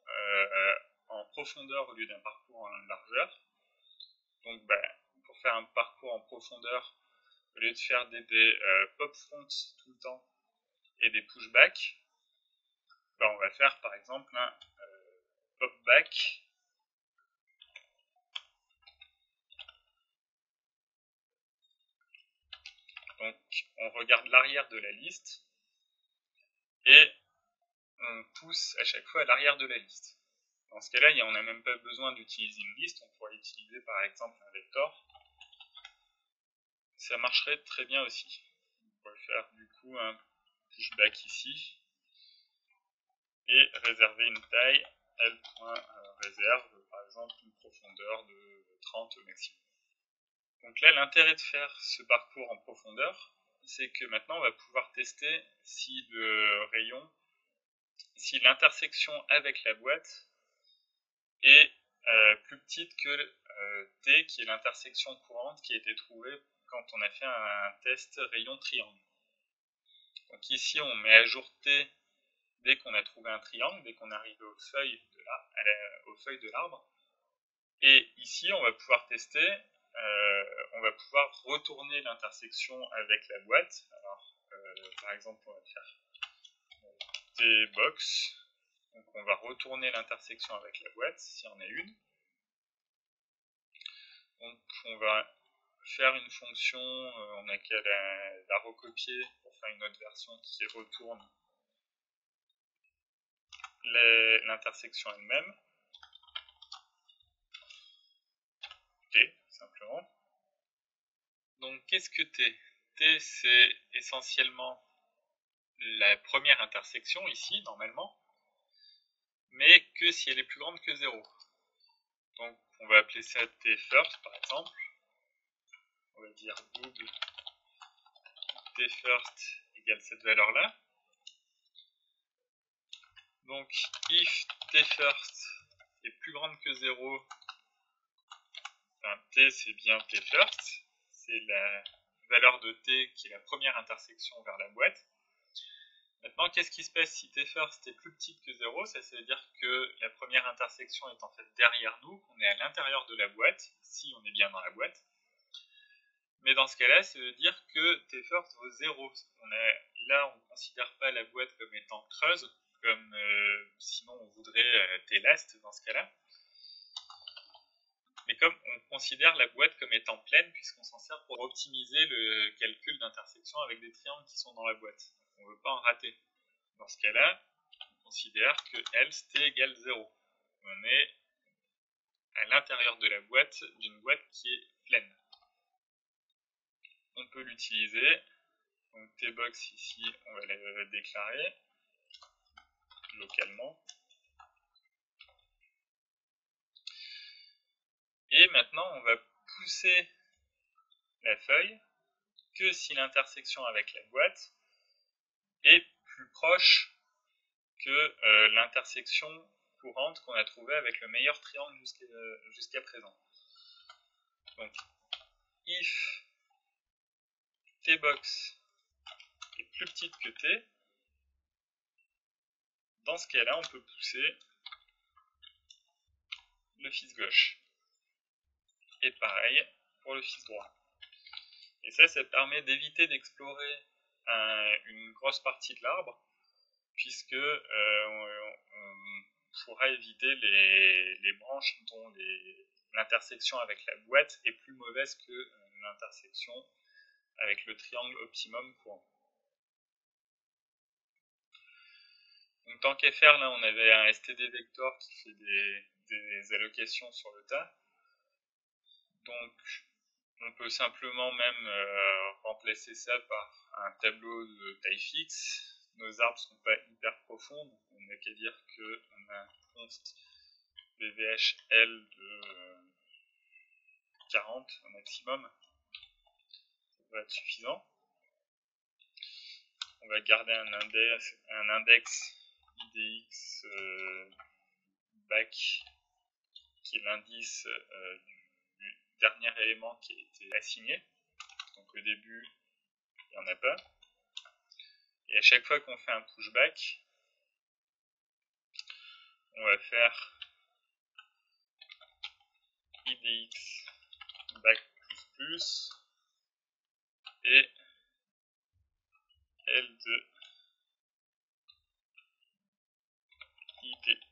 en profondeur au lieu d'un parcours en largeur. Donc pour faire un parcours en profondeur, au lieu de faire des pop front tout le temps et des pushback, on va faire par exemple un pop back. Donc on regarde l'arrière de la liste et on pousse à chaque fois à l'arrière de la liste. Dans ce cas-là, on n'a même pas besoin d'utiliser une liste, on pourrait utiliser par exemple un vector. Ça marcherait très bien aussi. On pourrait faire du coup un pushback ici et réserver une taille L.réserve, par exemple une profondeur de 30 au maximum. Donc là, l'intérêt de faire ce parcours en profondeur, c'est que maintenant on va pouvoir tester si le rayon, si l'intersection avec la boîte est plus petite que T, qui est l'intersection courante qui a été trouvée quand on a fait un test rayon triangle. Donc ici, on met à jour T dès qu'on a trouvé un triangle, dès qu'on arrive aux feuilles de l'arbre. Et ici, on va pouvoir tester, on va pouvoir retourner l'intersection avec la boîte. Alors, par exemple, on va faire T-box. Donc on va retourner l'intersection avec la boîte, s'il y en a une. Donc on va faire une fonction, on n'a qu'à la recopier pour faire une autre version qui retourne l'intersection elle-même. simplement. Donc qu'est-ce que t? T, c'est essentiellement la première intersection ici, normalement, mais que si elle est plus grande que 0. Donc on va appeler ça t first par exemple. On va dire bood t first égale cette valeur-là. Donc if t first est plus grande que 0, enfin t c'est bien t first, c'est la valeur de t qui est la première intersection vers la boîte. Maintenant, qu'est-ce qui se passe si t first est plus petite que 0? Ça veut dire que la première intersection est en fait derrière nous, qu'on est à l'intérieur de la boîte, si on est bien dans la boîte. Mais dans ce cas-là, ça veut dire que t first vaut 0. Là, on ne considère pas la boîte comme étant creuse, comme sinon on voudrait t last dans ce cas-là. Mais comme on considère la boîte comme étant pleine, puisqu'on s'en sert pour optimiser le calcul d'intersection avec des triangles qui sont dans la boîte. On ne veut pas en rater. Dans ce cas-là, on considère que else t égale 0. On est à l'intérieur de la boîte, d'une boîte qui est pleine. On peut l'utiliser. Donc tbox ici, on va la déclarer localement. Et maintenant, on va pousser la feuille que si l'intersection avec la boîte est plus proche que l'intersection courante qu'on a trouvée avec le meilleur triangle jusqu'à présent. Donc, if tbox est plus petite que t, dans ce cas-là, on peut pousser le fils gauche. Et pareil pour le fils droit. Et ça permet d'éviter d'explorer une grosse partie de l'arbre, puisque on pourra éviter les branches dont l'intersection avec la boîte est plus mauvaise que l'intersection avec le triangle optimum courant. Donc tant qu'à faire, là on avait un std vector qui fait des allocations sur le tas. Donc on peut simplement même remplacer ça par un tableau de taille fixe. Nos arbres ne sont pas hyper profonds, donc on n'a qu'à dire qu'on a un const BVHL de 40 au maximum. Ça va être suffisant. On va garder un index IDX back qui est l'indice du dernier élément qui a été assigné. Donc au début, il n'y en a pas. Et à chaque fois qu'on fait un pushback, on va faire IDX back plus et L2 IDX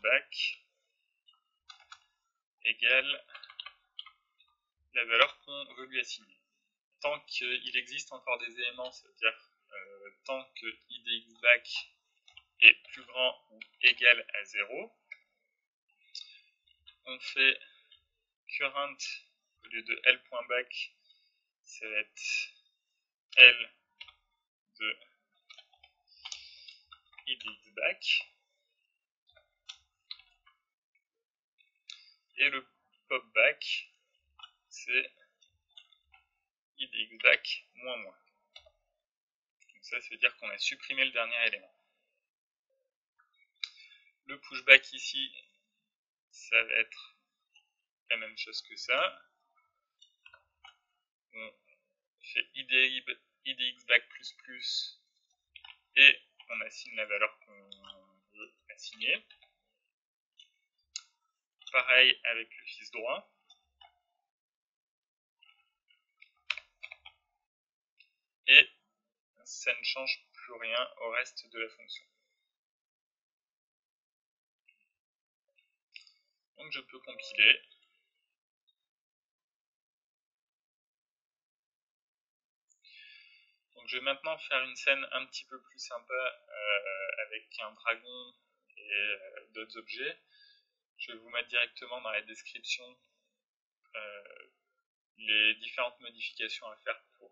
back égale la valeur qu'on veut lui assigner. Tant qu'il existe encore des éléments, c'est-à-dire tant que IDX back est plus grand ou égal à 0, on fait current au lieu de L.back, ça va être L de IDX back. Et le popback, c'est IDX back moins moins. Donc ça veut dire qu'on a supprimé le dernier élément. Le pushback ici, ça va être la même chose que ça. On fait IDX back plus plus et on assigne la valeur qu'on veut assigner. Pareil avec le fils droit. Et ça ne change plus rien au reste de la fonction. Donc je peux compiler. Donc je vais maintenant faire une scène un petit peu plus sympa avec un dragon et d'autres objets. Je vais vous mettre directement dans la description les différentes modifications à faire pour